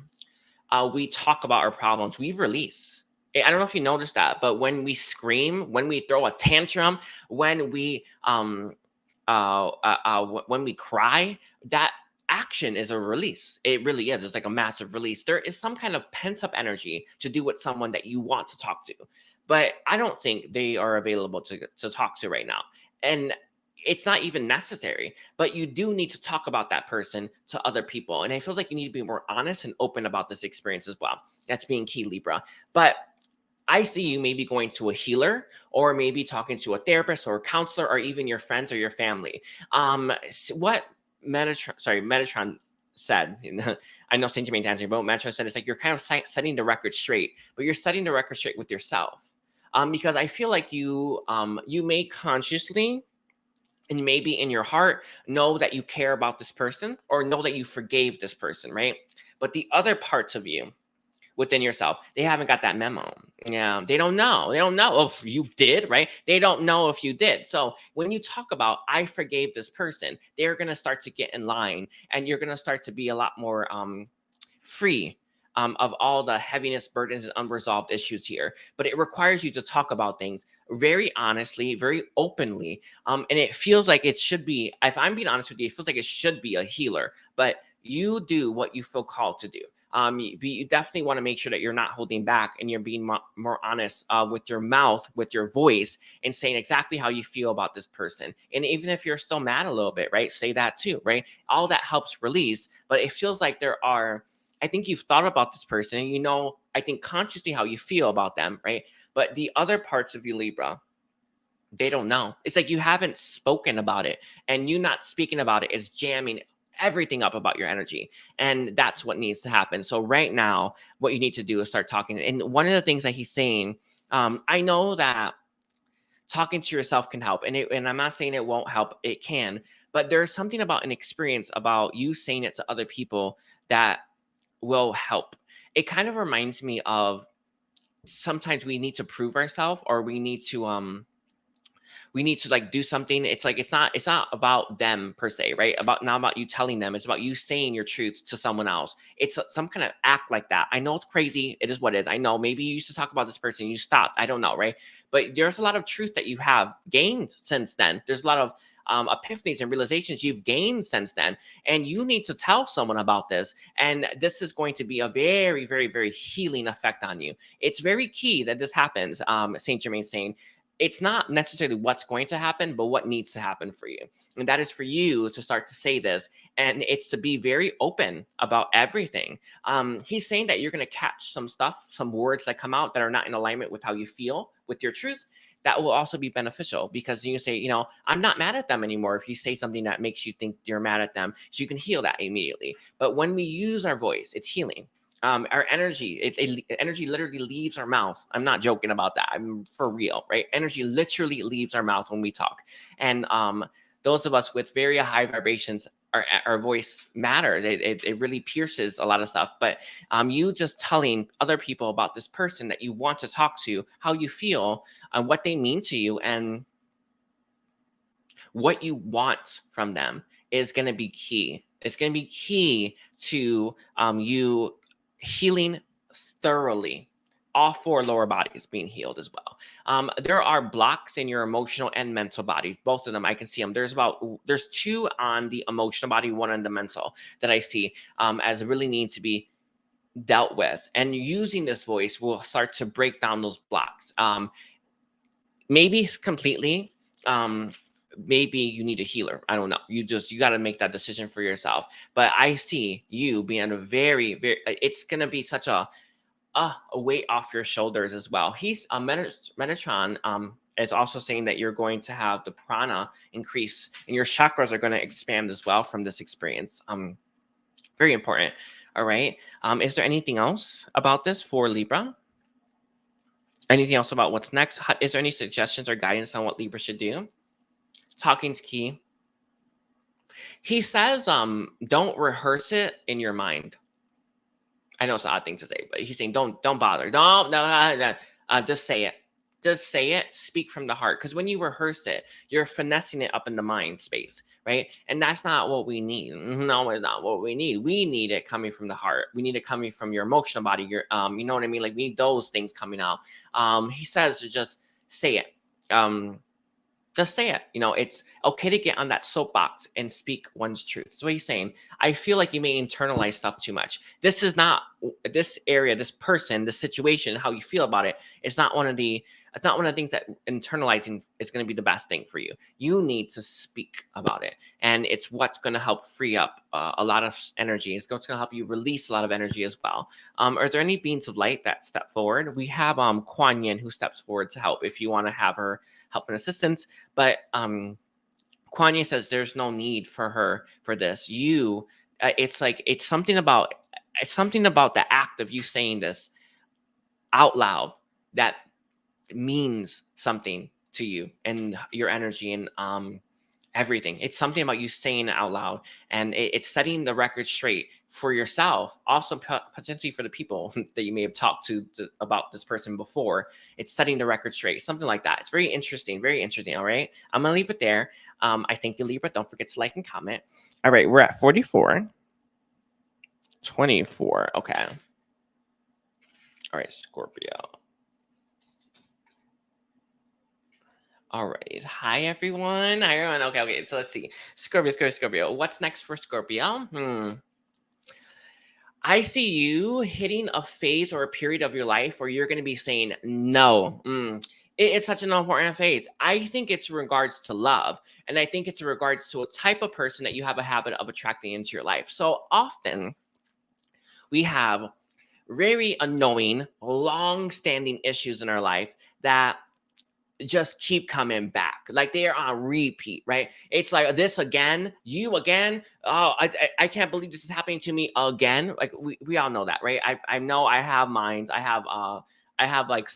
[SPEAKER 1] we talk about our problems, we release. I don't know if you noticed that, but when we scream, when we throw a tantrum, when we cry, that action is a release. It really is. It's like a massive release. There is some kind of pent-up energy to do with someone that you want to talk to, but I don't think they are available to talk to right now. And it's not even necessary, but you do need to talk about that person to other people. And it feels like you need to be more honest and open about this experience as well. That's being key, Libra. But I see you maybe going to a healer, or maybe talking to a therapist or a counselor, or even your friends or your family. What Metatron said, I know Saint Germain's answering, but Metatron said it's like you're kind of setting the record straight, but you're setting the record straight with yourself. Because I feel like you may consciously, and maybe in your heart, know that you care about this person, or know that you forgave this person, right? But the other parts of you within yourself, they haven't got that memo. Yeah, they don't know. They don't know if you did, right? They don't know if you did. So when you talk about, I forgave this person, they're going to start to get in line, and you're going to start to be a lot more free of all the heaviness, burdens, and unresolved issues here. But it requires you to talk about things very honestly, very openly. And it feels like it should be, if I'm being honest with you, it feels like it should be a healer, but you do what you feel called to do. You definitely want to make sure that you're not holding back, and you're being more honest with your mouth, with your voice, and saying exactly how you feel about this person. And even if you're still mad a little bit, right, say that too, right? All that helps release. But it feels like I think you've thought about this person, and I think consciously how you feel about them, right? But the other parts of you, Libra, They don't know. It's like you haven't spoken about it, and you not speaking about it is jamming everything up about your energy. And that's what needs to happen. So right now, what you need to do is start talking. And one of the things that he's saying, I know that talking to yourself can help. And I'm not saying it won't help. It can. But there's something about an experience about you saying it to other people that will help. It kind of reminds me of sometimes we need to prove ourselves, or we need to like do something. It's like it's not about them per se, right? About not about you telling them. It's about you saying your truth to someone else. It's some kind of act like that. I know it's crazy. It is what it is. I know maybe you used to talk about this person, you stopped. I don't know, right? But there's a lot of truth that you have gained since then. There's a lot of epiphanies and realizations you've gained since then, and you need to tell someone about this. And this is going to be a very, very, very healing effect on you. It's very key that this happens. Saint Germain saying, it's not necessarily what's going to happen, but what needs to happen for you. And that is for you to start to say this. And it's to be very open about everything. He's saying that you're going to catch some stuff, some words that come out that are not in alignment with how you feel, with your truth. That will also be beneficial, because you say, I'm not mad at them anymore. If you say something that makes you think you're mad at them, so you can heal that immediately. But when we use our voice, it's healing. Our energy, energy literally leaves our mouth. I'm not joking about that. I'm for real, right? Energy literally leaves our mouth when we talk. And those of us with very high vibrations, our voice matters. It really pierces a lot of stuff. But you just telling other people about this person that you want to talk to, how you feel, what they mean to you, and what you want from them is going to be key. It's going to be key to you healing thoroughly, all four lower bodies being healed as well. There are blocks in your emotional and mental body. Both of them, I can see them. There's two on the emotional body, one on the mental, that I see as really need to be dealt with. And using this voice will start to break down those blocks. Maybe completely. Maybe you need a healer. I don't know. You got to make that decision for yourself. But I see you being a very, very, it's going to be such a weight off your shoulders as well. He's Metatron is also saying that you're going to have the prana increase, and your chakras are going to expand as well from this experience. Very important. All right. Is there anything else about this for Libra? Anything else about what's next? Is there any suggestions or guidance on what Libra should do? Talking's key. He says, don't rehearse it in your mind. I know it's an odd thing to say, but he's saying, don't bother. Just say it. Just say it. Speak from the heart. Because when you rehearse it, you're finessing it up in the mind space, right? And that's not what we need. No, it's not what we need. We need it coming from the heart. We need it coming from your emotional body. Your, you know what I mean? Like, we need those things coming out. He says to just say it. Just say it. It's okay to get on that soapbox and speak one's truth. So what he's saying, I feel like you may internalize stuff too much. This is not this area, this person, the situation, how you feel about it. It's not one of the things that internalizing is going to be the best thing for you. You need to speak about it. And it's what's going to help free up a lot of energy. It's going to help you release a lot of energy as well. Are there any beings of light that step forward? We have Kuan Yin who steps forward to help if you want to have her help and assistance. But Kuan Yin says there's no need for her for this. It's something about the act of you saying this out loud that means something to you and your energy and everything. It's something about you saying it out loud, and it's setting the record straight for yourself, also potentially for the people that you may have talked to about this person before. It's setting the record straight, something like that. It's very interesting. All right, I'm gonna leave it there. I thank you, Libra. Don't forget to like and comment. All right, we're at 44 24. Okay. All right, Scorpio. All right. Hi, everyone. Okay. So let's see. Scorpio. What's next for Scorpio? I see you hitting a phase or a period of your life where you're going to be saying no. It is such an important phase. I think it's in regards to love. And I think it's in regards to a type of person that you have a habit of attracting into your life. So often we have very annoying, long-standing issues in our life that just keep coming back. Like they're on repeat, right? It's like this again, you again. Oh, I can't believe this is happening to me again. Like we all know that, right? I know I have minds. I have like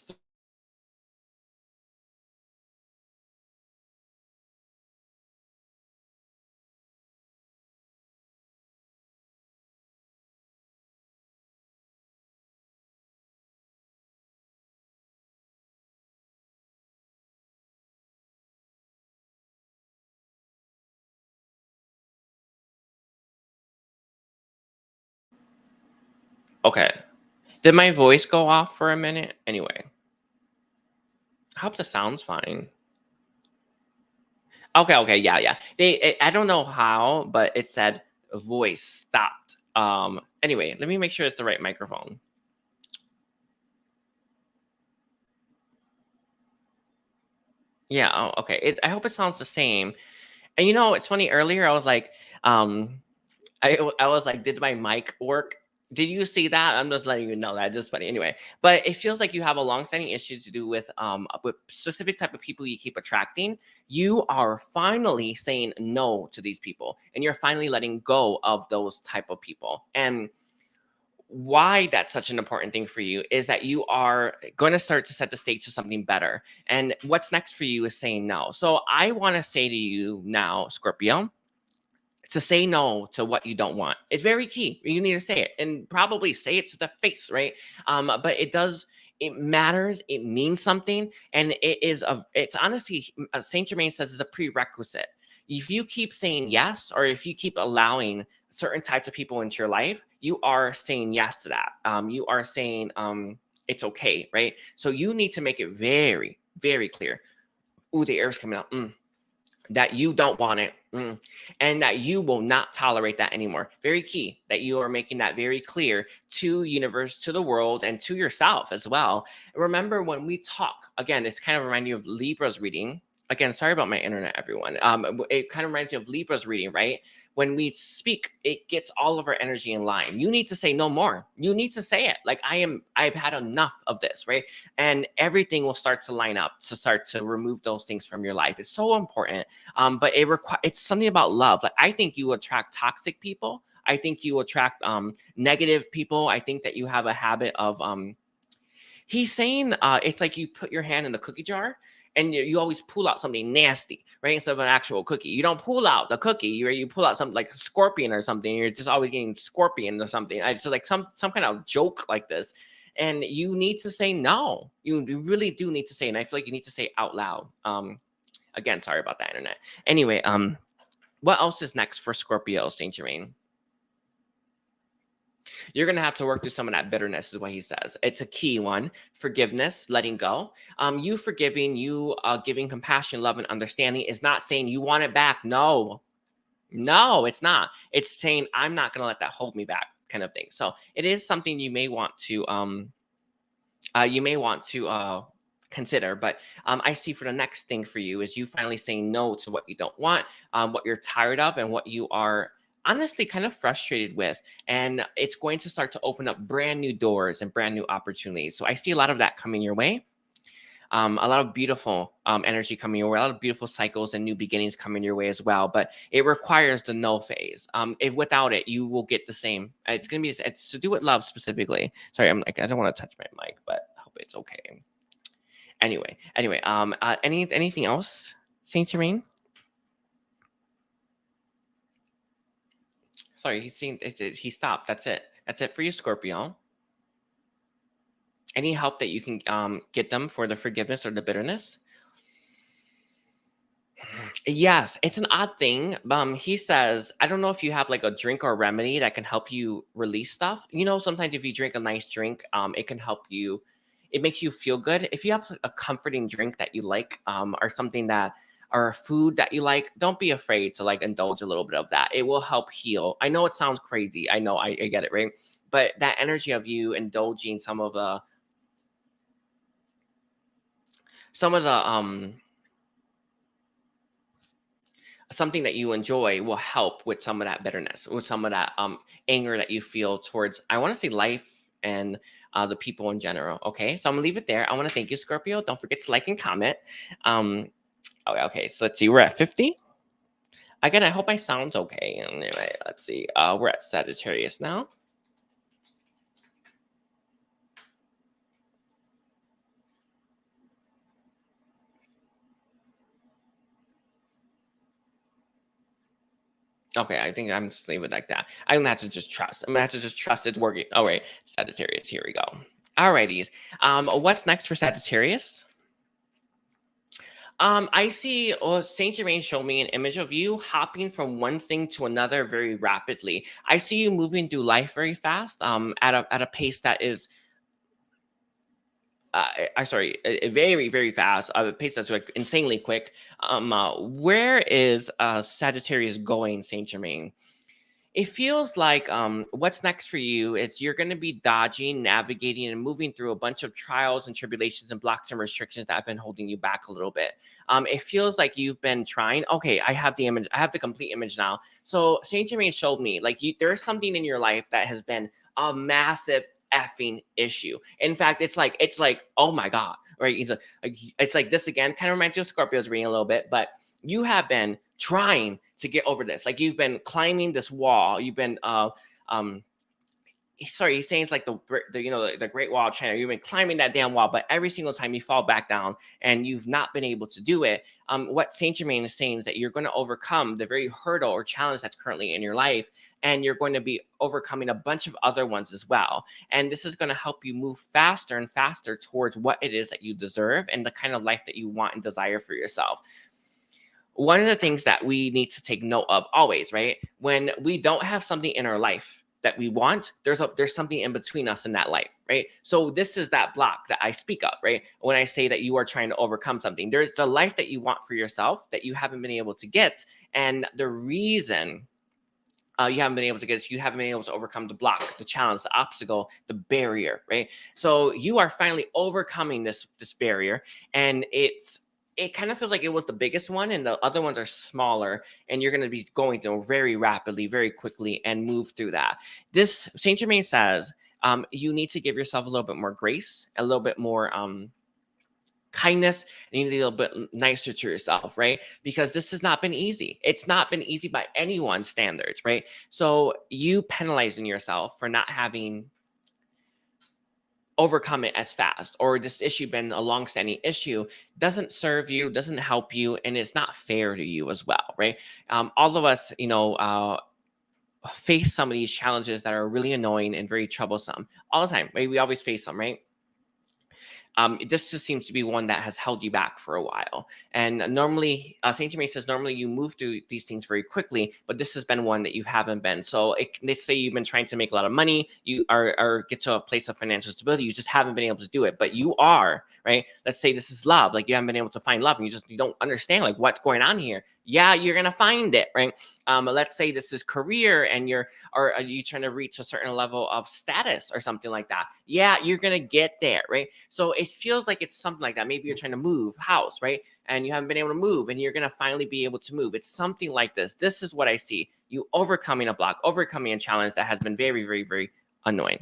[SPEAKER 1] okay. Did my voice go off for a minute? Anyway, I hope the sound's fine. Okay, okay, yeah, yeah. I don't know how, but it said voice stopped. Anyway, let me make sure it's the right microphone. Yeah, oh, okay. I hope it sounds the same. And it's funny. Earlier, I was like, I was like, did my mic work? Did you see that? I'm just letting you know that. Just funny. Anyway, but it feels like you have a long-standing issue to do with specific type of people you keep attracting. You are finally saying no to these people, and you're finally letting go of those type of people. And why that's such an important thing for you is that you are going to start to set the stage to something better. And what's next for you is saying no. So I want to say to you now, Scorpio, to say no to what you don't want. It's very key. You need to say it, and probably say it to the face, right? But it matters. It means something. And it's honestly, Saint Germain says, is a prerequisite. If you keep saying yes, or if you keep allowing certain types of people into your life, you are saying yes to that. You are saying it's okay, right? So you need to make it very, very clear. Ooh, the air's coming out. That you don't want it, and that you will not tolerate that anymore. Very key that you are making that very clear to universe, to the world, and to yourself as well. Remember, when we talk, again, it's kind of reminding you of Libra's reading. Again, sorry about my internet, everyone. It kind of reminds you of Libra's reading, right? When we speak, it gets all of our energy in line. You need to say no more. You need to say it. Like, I've had enough of this, right? And everything will start to line up to start to remove those things from your life. It's so important. But it's something about love. Like, I think you attract toxic people. I think you attract negative people. I think that you have a habit of he's saying it's like you put your hand in the cookie jar, and you always pull out something nasty, right? Instead of an actual cookie. You don't pull out the cookie. You pull out something like a scorpion or something. You're just always getting scorpion or something. It's just like some kind of joke like this. And you need to say no. You really do need to say, and I feel like you need to say out loud. Again, sorry about that, internet. Anyway, what else is next for Scorpio, Saint Germain? You're going to have to work through some of that bitterness, is what he says. It's a key one. Forgiveness, letting go. You forgiving, you giving compassion, love, and understanding is not saying you want it back. No, it's not. It's saying, I'm not going to let that hold me back, kind of thing. So it is something you may want to consider. But I see for the next thing for you is you finally saying no to what you don't want, what you're tired of, and what you are honestly kind of frustrated with. And it's going to start to open up brand new doors and brand new opportunities. So I see a lot of that coming your way. A lot of beautiful energy coming your way, a lot of beautiful cycles and new beginnings coming your way as well. But it requires the no phase. If without it, you will get the same. It's to do with love specifically. Sorry, I don't want to touch my mic, but I hope it's okay. Anyway, anything else, Saint Germain? Sorry, he stopped. That's it. That's it for you, Scorpio. Any help that you can get them for the forgiveness or the bitterness? Yes, it's an odd thing. He says, I don't know if you have like a drink or remedy that can help you release stuff. Sometimes if you drink a nice drink, it can help you. It makes you feel good. If you have a comforting drink that you like, or something or a food that you like, don't be afraid to like indulge a little bit of that. It will help heal. I know it sounds crazy. I know I get it, right? But that energy of you indulging some of the something that you enjoy will help with some of that bitterness, with some of that anger that you feel towards, I want to say, life and the people in general. Okay, so I'm gonna leave it there. I want to thank you, Scorpio. Don't forget to like and comment. Okay, so let's see, we're at 50. Again, I hope my sound's okay. Anyway, let's see. We're at Sagittarius now. Okay, I think I'm just leave it like that. I'm gonna have to just trust. I'm gonna have to just trust it's working. All right, Sagittarius, here we go. Alrighties. What's next for Sagittarius? I see Saint Germain showed me an image of you hopping from one thing to another very rapidly. I see you moving through life very fast, at a pace that is very, very fast. A pace that's like insanely quick. Where is Sagittarius going, Saint Germain? It feels like what's next for you is you're going to be dodging, navigating, and moving through a bunch of trials and tribulations and blocks and restrictions that have been holding you back a little bit. It feels like you've been trying. Okay, I have the image. I have the complete image now. So Saint Germain showed me like there's something in your life that has been a massive effing issue. In fact, it's like oh my god, right? It's like this again. Kind of reminds you of Scorpio's reading a little bit, but you have been trying to get over this. Like you've been climbing this wall. You've been sorry, he's saying it's like the Great Wall of China. You've been climbing that damn wall, but every single time you fall back down and you've not been able to do it. What Saint Germain is saying is that you're going to overcome the very hurdle or challenge that's currently in your life, and you're going to be overcoming a bunch of other ones as well. And this is going to help you move faster and faster towards what it is that you deserve and the kind of life that you want and desire for yourself. One of the things that we need to take note of always, right? When we don't have something in our life that we want, there's something in between us in that life, right? So this is that block that I speak of, right? When I say that you are trying to overcome something, there's the life that you want for yourself that you haven't been able to get. And the reason you haven't been able to get is you haven't been able to overcome the block, the challenge, the obstacle, the barrier, right? So you are finally overcoming this barrier, and it kind of feels like it was the biggest one and the other ones are smaller, and you're going to be going through very rapidly, very quickly, and move through that. This Saint Germain says you need to give yourself a little bit more grace, a little bit more kindness, and you need to be a little bit nicer to yourself, right? Because this has not been easy. It's not been easy by anyone's standards, right? So you penalizing yourself for not having overcome it as fast, or this issue been a long-standing issue, doesn't serve you, doesn't help you, and it's not fair to you as well, right? All of us, face some of these challenges that are really annoying and very troublesome all the time, right? We always face them, right? This just seems to be one that has held you back for a while. And normally, Saint Germain says normally you move through these things very quickly, but this has been one that you haven't been. So let's say you've been trying to make a lot of money, you are get to a place of financial stability, you just haven't been able to do it. But you are, right? Let's say this is love, like you haven't been able to find love, and you don't understand like what's going on here. Yeah, you're gonna find it, right? Let's say this is career, and are you trying to reach a certain level of status or something like that? Yeah, you're gonna get there, right? So it feels like it's something like that. Maybe you're trying to move house, right? And you haven't been able to move, and you're gonna finally be able to move. It's something like this. This is what I see. You overcoming a block, overcoming a challenge that has been very, very, very annoying.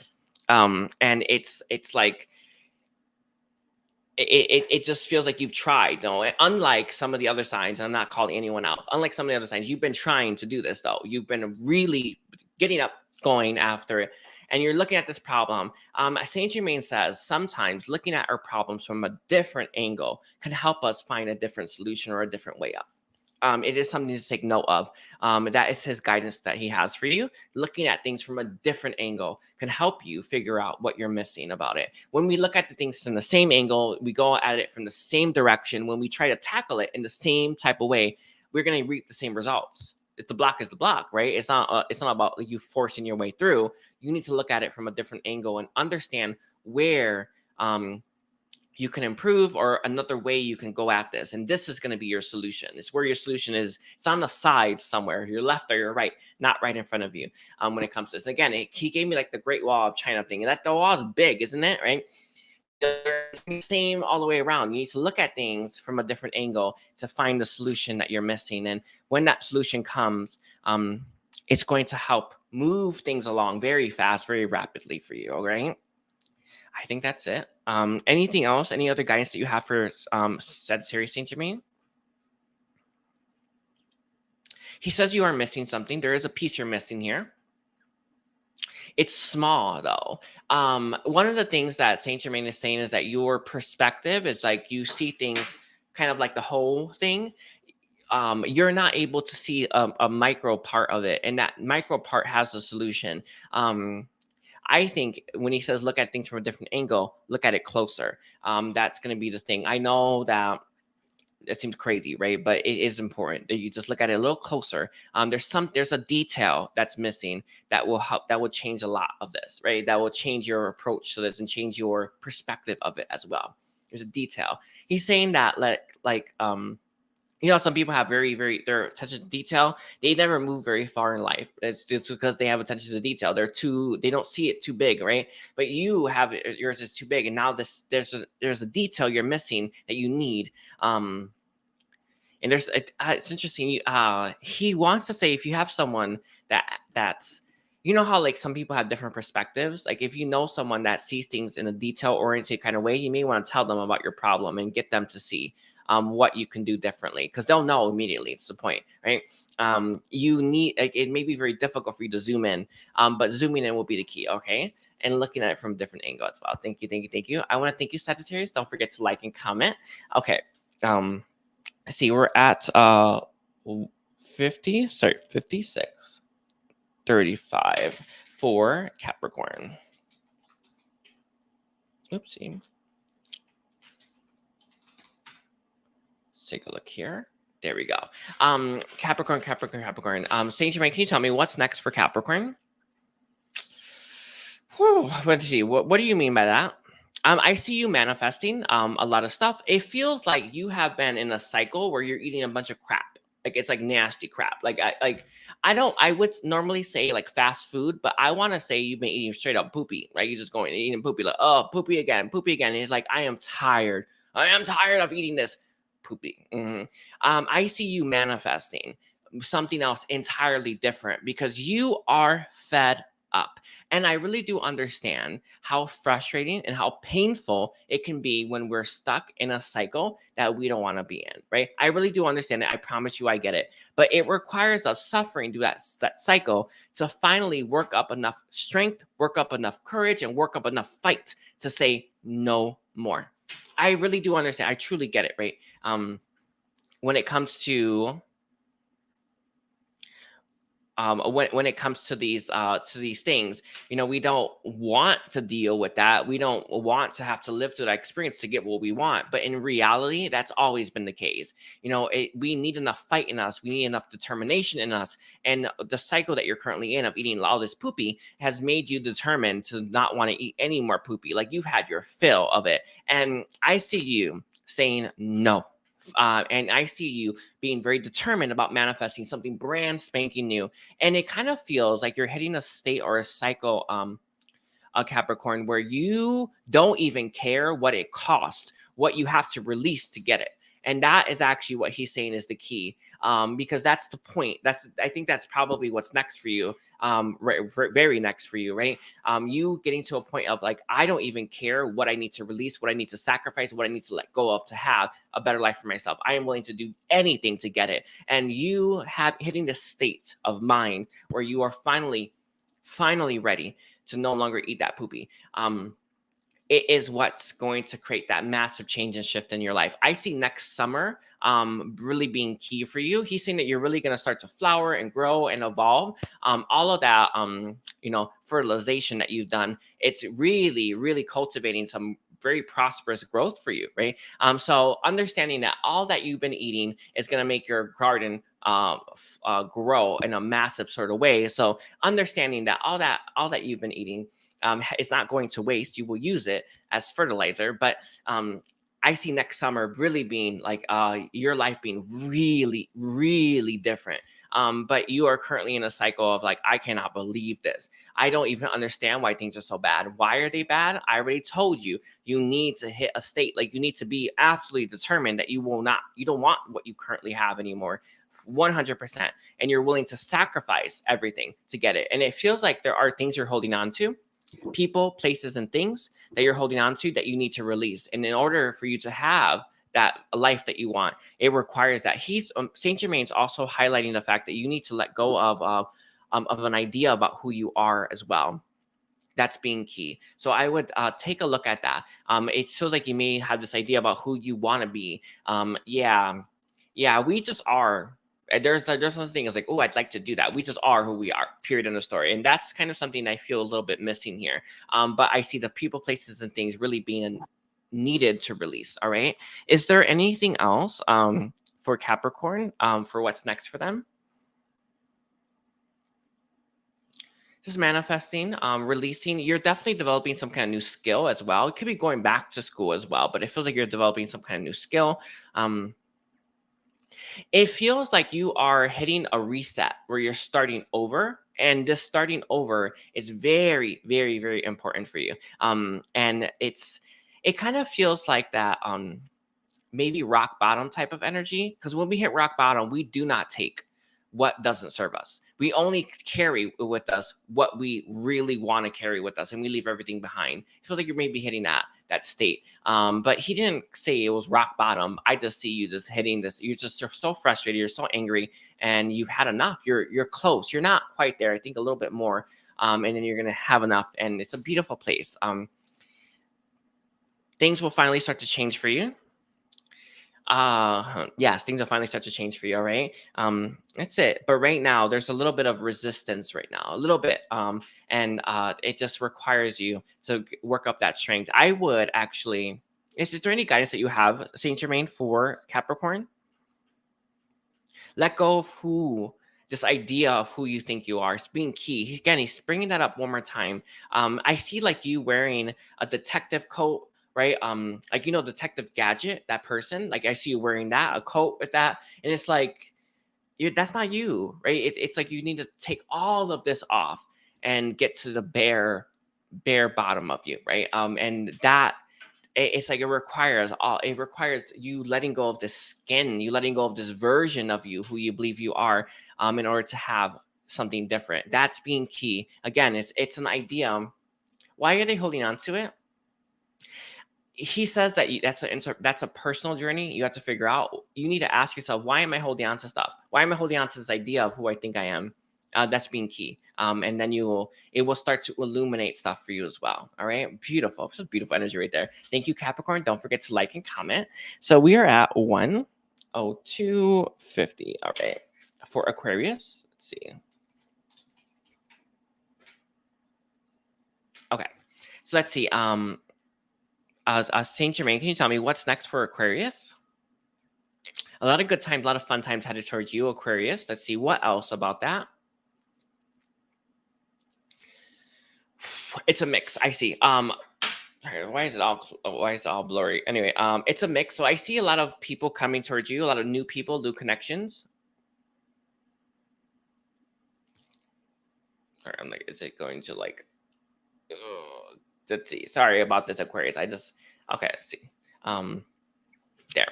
[SPEAKER 1] And it's like it just feels like you've tried, though. Unlike some of the other signs, I'm not calling anyone out. Unlike some of the other signs, you've been trying to do this, though. You've been really getting up, going after it, and you're looking at this problem. Saint Germain says sometimes looking at our problems from a different angle can help us find a different solution or a different way up. It is something to take note of. That is his guidance that he has for you. Looking at things from a different angle can help you figure out what you're missing about it. When we look at the things from the same angle, we go at it from the same direction. When we try to tackle it in the same type of way, we're going to reap the same results. If the block is the block, right? It's not about you forcing your way through. You need to look at it from a different angle and understand where you can improve, or another way you can go at this. And this is going to be your solution. It's where your solution is. It's on the side somewhere, your left or your right, not right in front of you. When it comes to this, again, he gave me like the Great Wall of China thing, and that the wall is big, isn't it? Right? Same all the way around. You need to look at things from a different angle to find the solution that you're missing. And when that solution comes, it's going to help move things along very fast, very rapidly for you. All right. I think that's it. Anything else? Any other guidance that you have for Sagittarius Saint Germain? He says you are missing something. There is a piece you're missing here. It's small though. One of the things that Saint Germain is saying is that your perspective is like you see things kind of like the whole thing. You're not able to see a micro part of it, and that micro part has a solution. I think when he says look at things from a different angle, look at it closer. That's going to be the thing. I know that it seems crazy, right? But it is important that you just look at it a little closer. There's a detail that's missing that will help, that will change a lot of this, right? That will change your approach to this and change your perspective of it as well. There's a detail. He's saying that you know, some people have their attention to detail. They never move very far in life. It's just because they have attention to detail. They don't see it too big, right? But you have yours is too big, and now there's a detail you're missing that you need. And it's interesting. He wants to say if you have someone that's you know how like some people have different perspectives. Like if you know someone that sees things in a detail-oriented kind of way, you may want to tell them about your problem and get them to see what you can do differently, because they'll know immediately. It's the point, right? You need, like, it may be very difficult for you to zoom in, but zooming in will be the key, okay? And looking at it from a different angle as well. Thank you. I want to thank you, Sagittarius. Don't forget to like and comment. Okay. Let's see, we're at 56, 35 for Capricorn. Oopsie. Take a look here. There we go. Capricorn. Saint Germain, can you tell me what's next for Capricorn? Let's see. What do you mean by that? I see you manifesting a lot of stuff. It feels like you have been in a cycle where you're eating a bunch of crap. Like it's like nasty crap. I would normally say like fast food, but I want to say you've been eating straight up poopy, right? You're just going and eating poopy, like, oh, poopy again. And he's like, I am tired of eating this poopy. I see you manifesting something else entirely different because you are fed up. And I really do understand how frustrating and how painful it can be when we're stuck in a cycle that we don't want to be in, right? I really do understand it. I promise you I get it. But it requires us suffering through that cycle to finally work up enough strength, work up enough courage, and work up enough fight to say no more. I really do understand. I truly get it, right? When it comes to when it comes to these things, you know, we don't want to deal with that. We don't want to have to live through that experience to get what we want. But in reality, that's always been the case. You know, we need enough fight in us. We need enough determination in us. And the cycle that you're currently in of eating all this poopy has made you determined to not want to eat any more poopy. Like you've had your fill of it. And I see you saying no. And I see you being very determined about manifesting something brand spanking new. And it kind of feels like you're hitting a state or a cycle, a Capricorn, where you don't even care what it costs, what you have to release to get it. And that is actually what he's saying is the key, because that's the point. I think that's probably what's next for you, very next for you, right? You getting to a point of like, I don't even care what I need to release, what I need to sacrifice, what I need to let go of to have a better life for myself. I am willing to do anything to get it. And you have hitting the state of mind where you are finally ready to no longer eat that poopy. It is what's going to create that massive change and shift in your life. I see next summer really being key for you. He's saying that you're really going to start to flower and grow and evolve. All of that, you know, fertilization that you've done, it's really, really cultivating some very prosperous growth for you, right? So understanding that all that you've been eating is going to make your garden grow in a massive sort of way. So understanding that all that you've been eating is not going to waste. You will use it as fertilizer. But I see next summer really being like your life being really, really different. But you are currently in a cycle of like, I cannot believe this. I don't even understand why things are so bad. Why are they bad? I already told you, you need to hit a state, like you need to be absolutely determined that you don't want what you currently have anymore. 100%. And you're willing to sacrifice everything to get it. And it feels like there are things you're holding on to. people, places, and things that you're holding on to that you need to release. And in order for you to have that life that you want, it requires that. Saint Germain's also highlighting the fact that you need to let go of an idea about who you are as well. That's being key. So I would take a look at that. It feels like you may have this idea about who you want to be. Yeah, we just are. There's one thing is like, oh, I'd like to do that. We just are who we are, period, in the story. And that's kind of something I feel a little bit missing here. But I see the people, places, and things really being needed to release. All right. Is there anything else for Capricorn for what's next for them? Just manifesting, releasing. You're definitely developing some kind of new skill as well. It could be going back to school as well, but it feels like you're developing some kind of new skill. It feels like you are hitting a reset where you're starting over, and this starting over is very, very, very important for you. And it kind of feels like that maybe rock bottom type of energy, because when we hit rock bottom, we do not take what doesn't serve us. We only carry with us what we really want to carry with us, and we leave everything behind. It feels like you're maybe hitting that state. But he didn't say it was rock bottom. I just see you just hitting this. You're so frustrated. You're so angry, and you've had enough. You're close. You're not quite there. I think a little bit more, and then you're gonna have enough. And it's a beautiful place. Things will finally start to change for you. Yes, things will finally start to change for you. All right. That's it. But right now there's a little bit of resistance right now, a little bit. And it just requires you to work up that strength. I would actually, is there any guidance that you have, Saint Germain, for Capricorn? Let go of this idea of who you think you are. It's being key. Again, he's bringing that up one more time. I see like you wearing a detective coat, right? Like, Detective Gadget, that person. Like, I see you wearing that, a coat with that, and it's like, that's not you, right? It's like you need to take all of this off and get to the bare bottom of you, right? And that it's like it requires you letting go of this skin, you letting go of this version of you who you believe you are, in order to have something different. That's being key. Again, it's an idea. Why are they holding on to it? He says that that's a personal journey. You have to figure out. You need to ask yourself, why am I holding on to stuff? Why am I holding on to this idea of who I think I am? That's being key. And then it will start to illuminate stuff for you as well. All right. Beautiful. Just beautiful energy right there. Thank you, Capricorn. Don't forget to like and comment. So we are at 102.50. All right. For Aquarius, let's see. Okay. So let's see. Saint Germain, can you tell me what's next for Aquarius? A lot of good times, a lot of fun times headed towards you, Aquarius. Let's see what else about that. It's a mix. I see. Sorry, why is it all blurry? Anyway, it's a mix. So I see a lot of people coming towards you, a lot of new people, new connections. Sorry, I'm like, is it going to like? Let's see. Sorry about this, Aquarius. Okay. Let's see. There.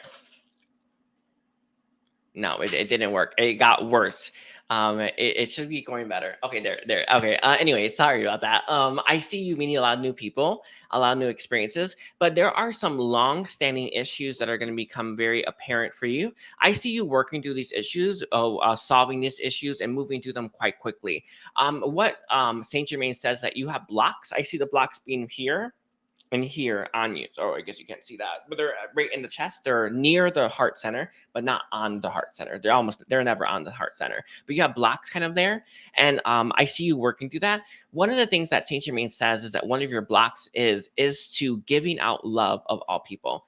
[SPEAKER 1] No, it didn't work. It got worse. It should be going better. Okay, there. Okay. Anyway, sorry about that. I see you meeting a lot of new people, a lot of new experiences, but there are some long-standing issues that are going to become very apparent for you. I see you working through these issues, solving these issues, and moving through them quite quickly. What Saint Germain says that you have blocks. I see the blocks being here and here on you. So I guess you can't see that, but they're right in the chest. They're near the heart center, but not on the heart center. They're never on the heart center, but you have blocks kind of there. And I see you working through that. One of the things that Saint Germain says is that one of your blocks is to giving out love of all people.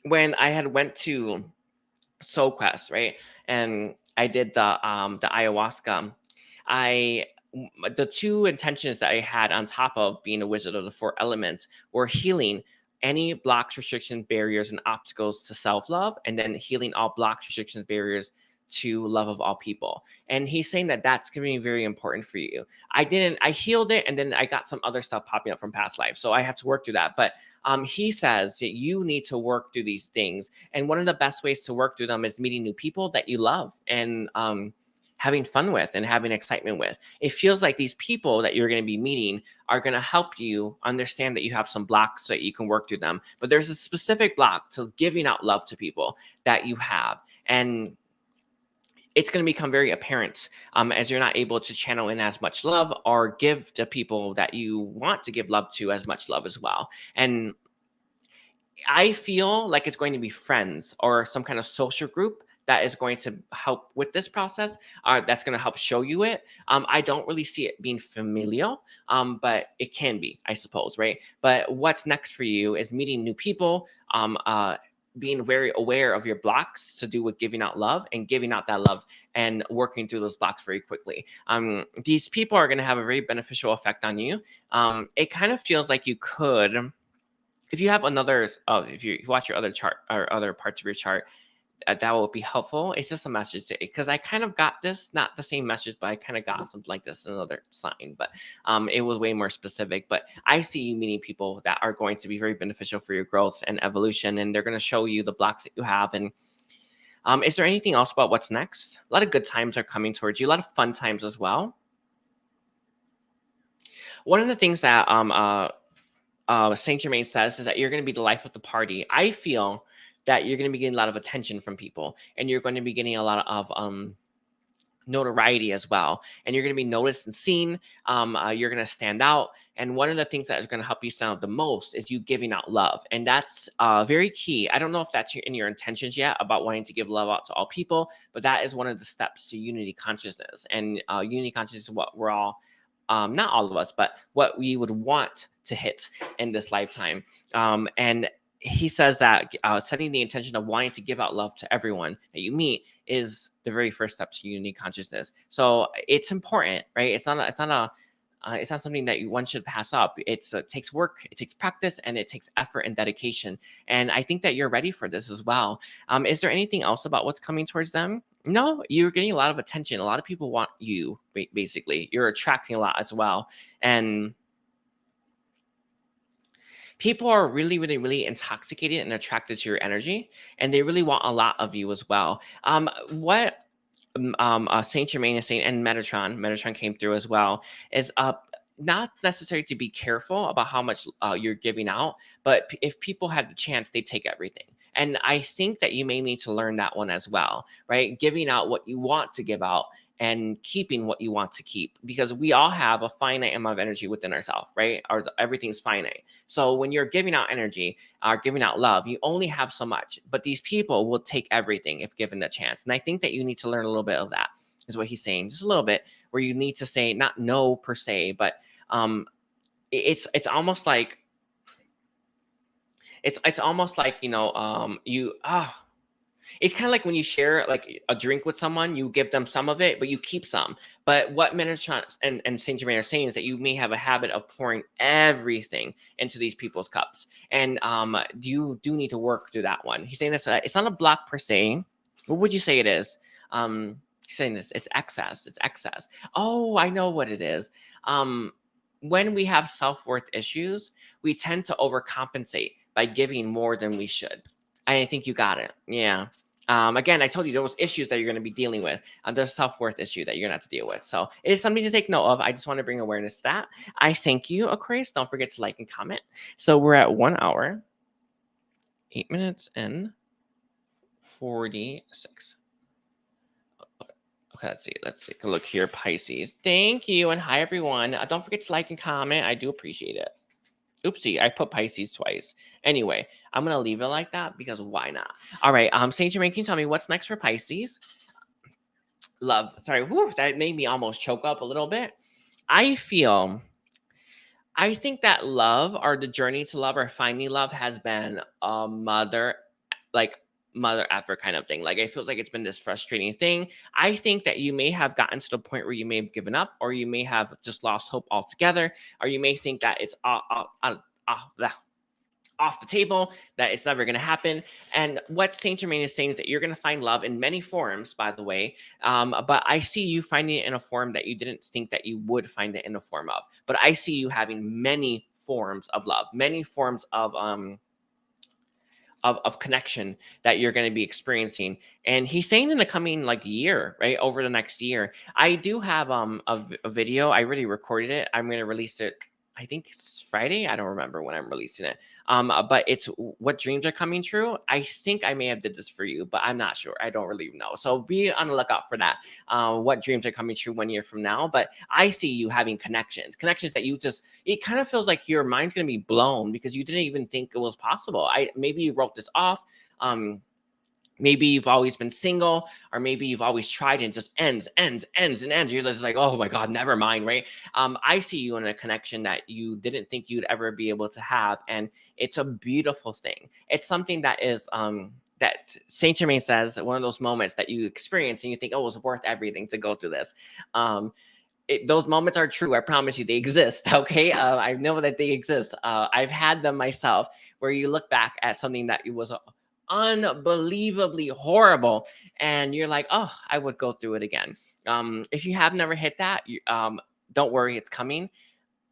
[SPEAKER 1] When I had went to Soul Quest, right, and I did the ayahuasca, the two intentions that I had on top of being a wizard of the four elements were healing any blocks, restrictions, barriers, and obstacles to self-love, and then healing all blocks, restrictions, barriers to love of all people. And he's saying that that's going to be very important for you. I healed it, and then I got some other stuff popping up from past life. So I have to work through that. But he says that you need to work through these things. And one of the best ways to work through them is meeting new people that you love. And having fun with and having excitement with. It feels like these people that you're going to be meeting are going to help you understand that you have some blocks so that you can work through them. But there's a specific block to giving out love to people that you have. And it's going to become very apparent as you're not able to channel in as much love or give the people that you want to give love to as much love as well. And I feel like it's going to be friends or some kind of social group that is going to help with this process, that's going to help show you it. I don't really see it being familial, but it can be, I suppose, right? But what's next for you is meeting new people, being very aware of your blocks to do with giving out love and giving out that love and working through those blocks very quickly. These people are going to have a very beneficial effect on you. It kind of feels like you could, if you have another, if you watch your other chart or other parts of your chart, that will be helpful. It's just a message because I kind of got this, not the same message, but I kind of got something like this in another sign, but it was way more specific. But I see you meeting people that are going to be very beneficial for your growth and evolution, and they're going to show you the blocks that you have. And is there anything else about what's next? A lot of good times are coming towards you, a lot of fun times as well. One of the things that Saint Germain says is that you're going to be the life of the party. I feel that you're going to be getting a lot of attention from people, and you're going to be getting a lot of notoriety as well, and you're going to be noticed and seen. You're going to stand out, and one of the things that is going to help you stand out the most is you giving out love, and that's very key. I don't know if that's in your intentions yet about wanting to give love out to all people, but that is one of the steps to unity consciousness, and unity consciousness is what we're all, not all of us, but what we would want to hit in this lifetime. And he says that setting the intention of wanting to give out love to everyone that you meet is the very first step to unity consciousness. So it's important, right? It's not something that one should pass up. It takes work, it takes practice, and it takes effort and dedication. And I think that you're ready for this as well. Is there anything else about what's coming towards them? No, you're getting a lot of attention. A lot of people want you, basically. You're attracting a lot as well. And people are really, really, really intoxicated and attracted to your energy, and they really want a lot of you as well. What Saint Germain is saying, and Metatron came through as well, is not necessary to be careful about how much you're giving out, but if people had the chance, they take everything. And I think that you may need to learn that one as well, right? Giving out what you want to give out and keeping what you want to keep, because we all have a finite amount of energy within ourselves, right? Everything's finite. So when you're giving out energy or giving out love, you only have so much, but these people will take everything if given the chance. And I think that you need to learn a little bit of that, is what he's saying, just a little bit, where you need to say, not no per se, but it's almost like, it's almost like, it's kind of like when you share like a drink with someone, you give them some of it, but you keep some. But what Metatron and Saint Germain are saying is that you may have a habit of pouring everything into these people's cups. And you do need to work through that one. He's saying this, it's not a block per se. What would you say it is? He's saying this, it's excess. It's excess. Oh, I know what it is. When we have self-worth issues, we tend to overcompensate by giving more than we should. I think you got it. Yeah. Again, I told you those issues that you're going to be dealing with. There's a self-worth issue that you're going to have to deal with. So it is something to take note of. I just want to bring awareness to that. I thank you, Aquarius. Don't forget to like and comment. So we're at 1 hour, 8 minutes, and 46. Okay, let's take a look here, Pisces. Thank you, and hi, everyone. Don't forget to like and comment. I do appreciate it. Oopsie, I put Pisces twice. Anyway, I'm going to leave it like that because why not? All right, Saint Germain, can you tell me what's next for Pisces? Love. Sorry, whew, that made me almost choke up a little bit. I think that love, or the journey to love, or finding love, has been a mother effort kind of thing. Like, it feels like it's been this frustrating thing. I think that you may have gotten to the point where you may have given up, or you may have just lost hope altogether, or you may think that it's off the table, that it's never going to happen. And what Saint Germain is saying is that you're going to find love in many forms, by the way. But I see you finding it in a form that you didn't think that you would find it in a form of. But I see you having many forms of love, many forms of of connection that you're going to be experiencing. And he's saying in the coming like year, right, over the next year. I do have a video. I already recorded it. I'm going to release it, I think it's Friday. I don't remember when I'm releasing it. But it's what dreams are coming true. I think I may have did this for you, but I'm not sure. I don't really know. So be on the lookout for that. What dreams are coming true 1 year from now. But I see you having connections that you just, it kind of feels like your mind's going to be blown because you didn't even think it was possible. Maybe you wrote this off. Maybe you've always been single, or maybe you've always tried and it just ends. You're just like, oh my God, never mind, right? I see you in a connection that you didn't think you'd ever be able to have. And it's a beautiful thing. It's something that is, that Saint Germain says, one of those moments that you experience and you think, oh, it was worth everything to go through this. Those moments are true. I promise you they exist. Okay. I know that they exist. I've had them myself, where you look back at something that it was unbelievably horrible and you're like, oh, I would go through it again. If you have never hit that, don't worry, it's coming.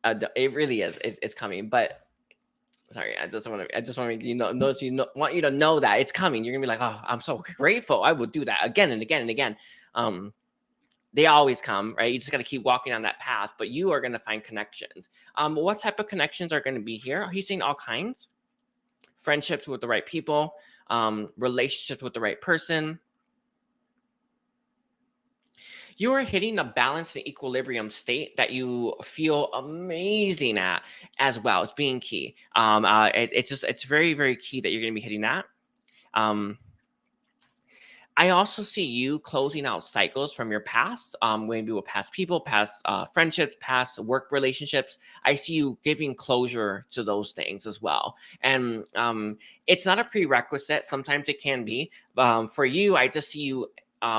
[SPEAKER 1] It really is. It's coming. But sorry, I just want to want you to know that it's coming. You're gonna be like, oh, I'm so grateful. I would do that again and again and again. They always come, right? You just got to keep walking on that path, but you are going to find connections. What type of connections are going to be here? He's saying all kinds. Friendships with the right people, relationships with the right person. You are hitting a balanced and equilibrium state that you feel amazing at as well. It's being key. It's very, very key that you're going to be hitting that. I also see you closing out cycles from your past, maybe with past people, past friendships, past work relationships. I see you giving closure to those things as well. And it's not a prerequisite. Sometimes it can be. For you, I just see you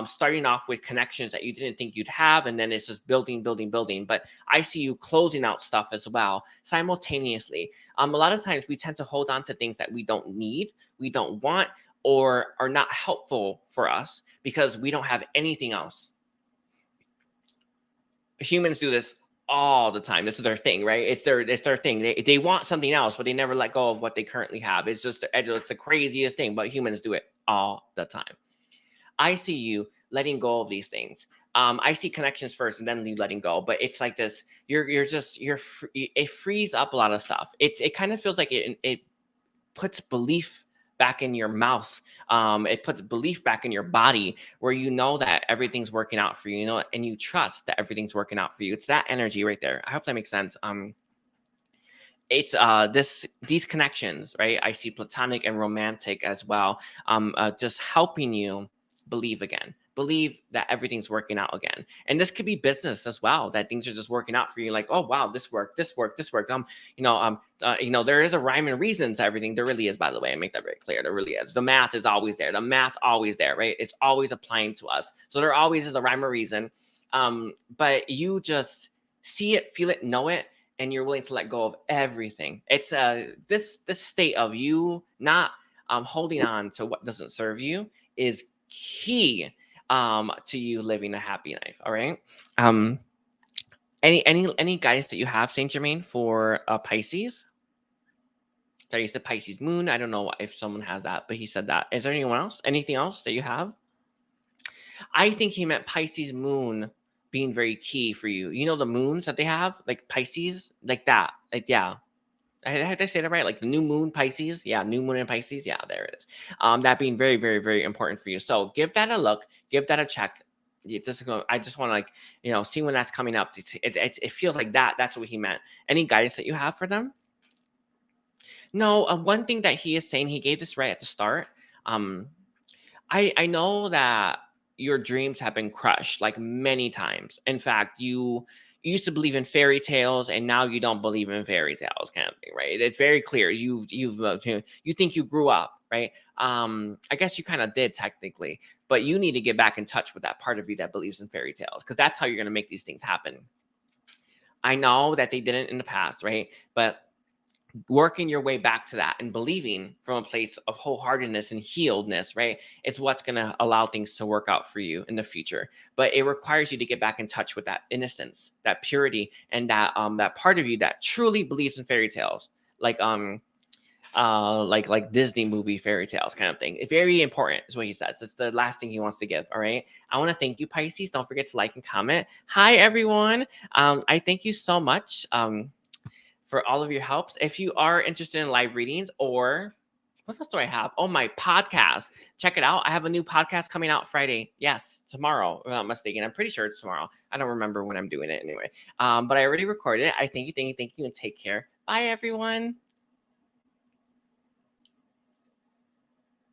[SPEAKER 1] starting off with connections that you didn't think you'd have, and then it's just building. But I see you closing out stuff as well simultaneously. A lot of times we tend to hold on to things that we don't need, we don't want, or are not helpful for us because we don't have anything else. Humans do this all the time. This is their thing, right? It's their thing. They want something else, but they never let go of what they currently have. It's just it's the craziest thing, but humans do it all the time. I see you letting go of these things. I see connections first and then you letting go, but it's like this, it frees up a lot of stuff. It kind of feels like it puts belief back in your mouth. It puts belief back in your body where you know that everything's working out for you, and you trust that everything's working out for you. It's that energy right there. I hope that makes sense. It's these connections, right? I see platonic and romantic as well. Just helping you believe again. Believe that everything's working out again. And this could be business as well, that things are just working out for you. Like, oh wow, this worked. There is a rhyme and reason to everything. There really is, by the way. I make that very clear. There really is. The math is always there. The math always there, right? It's always applying to us. So there always is a rhyme or reason. But you just see it, feel it, know it, and you're willing to let go of everything. It's this state of you not holding on to what doesn't serve you is key to you living a happy life. All right. Any guidance that you have, Saint Germain, for Pisces? Sorry, you said Pisces moon. I don't know if someone has that, but he said that. Is there anyone else? Anything else that you have? I think he meant Pisces moon being very key for you. You know the moons that they have, like Pisces, like that. Like, yeah. Did I say that right? Like the new moon, Pisces. Yeah, new moon in Pisces. Yeah, there it is. That being very, very, very important for you. So give that a look. Give that a check. I just want to see when that's coming up. It feels like that. That's what he meant. Any guidance that you have for them? No. One thing that he is saying, he gave this right at the start. I know that your dreams have been crushed like many times. In fact, you used to believe in fairy tales and now you don't believe in fairy tales, kind of thing, right? It's very clear. You think you grew up, right? I guess you kind of did technically, but you need to get back in touch with that part of you that believes in fairy tales, because that's how you're going to make these things happen. I know that they didn't in the past, right? But working your way back to that and believing from a place of wholeheartedness and healedness, right? It's what's going to allow things to work out for you in the future. But it requires you to get back in touch with that innocence, that purity, and that part of you that truly believes in fairy tales. Like like Disney movie fairy tales kind of thing. It's very important is what he says. It's the last thing he wants to give. All right. I want to thank you, Pisces. Don't forget to like and comment. Hi, everyone. I thank you so much for all of your helps. If you are interested in live readings, or what else do I have? Oh, my podcast. Check it out. I have a new podcast coming out Friday. Yes, tomorrow, if I'm not mistaken. I'm pretty sure it's tomorrow. I don't remember when I'm doing it anyway. But I already recorded it. I thank you, and take care. Bye, everyone.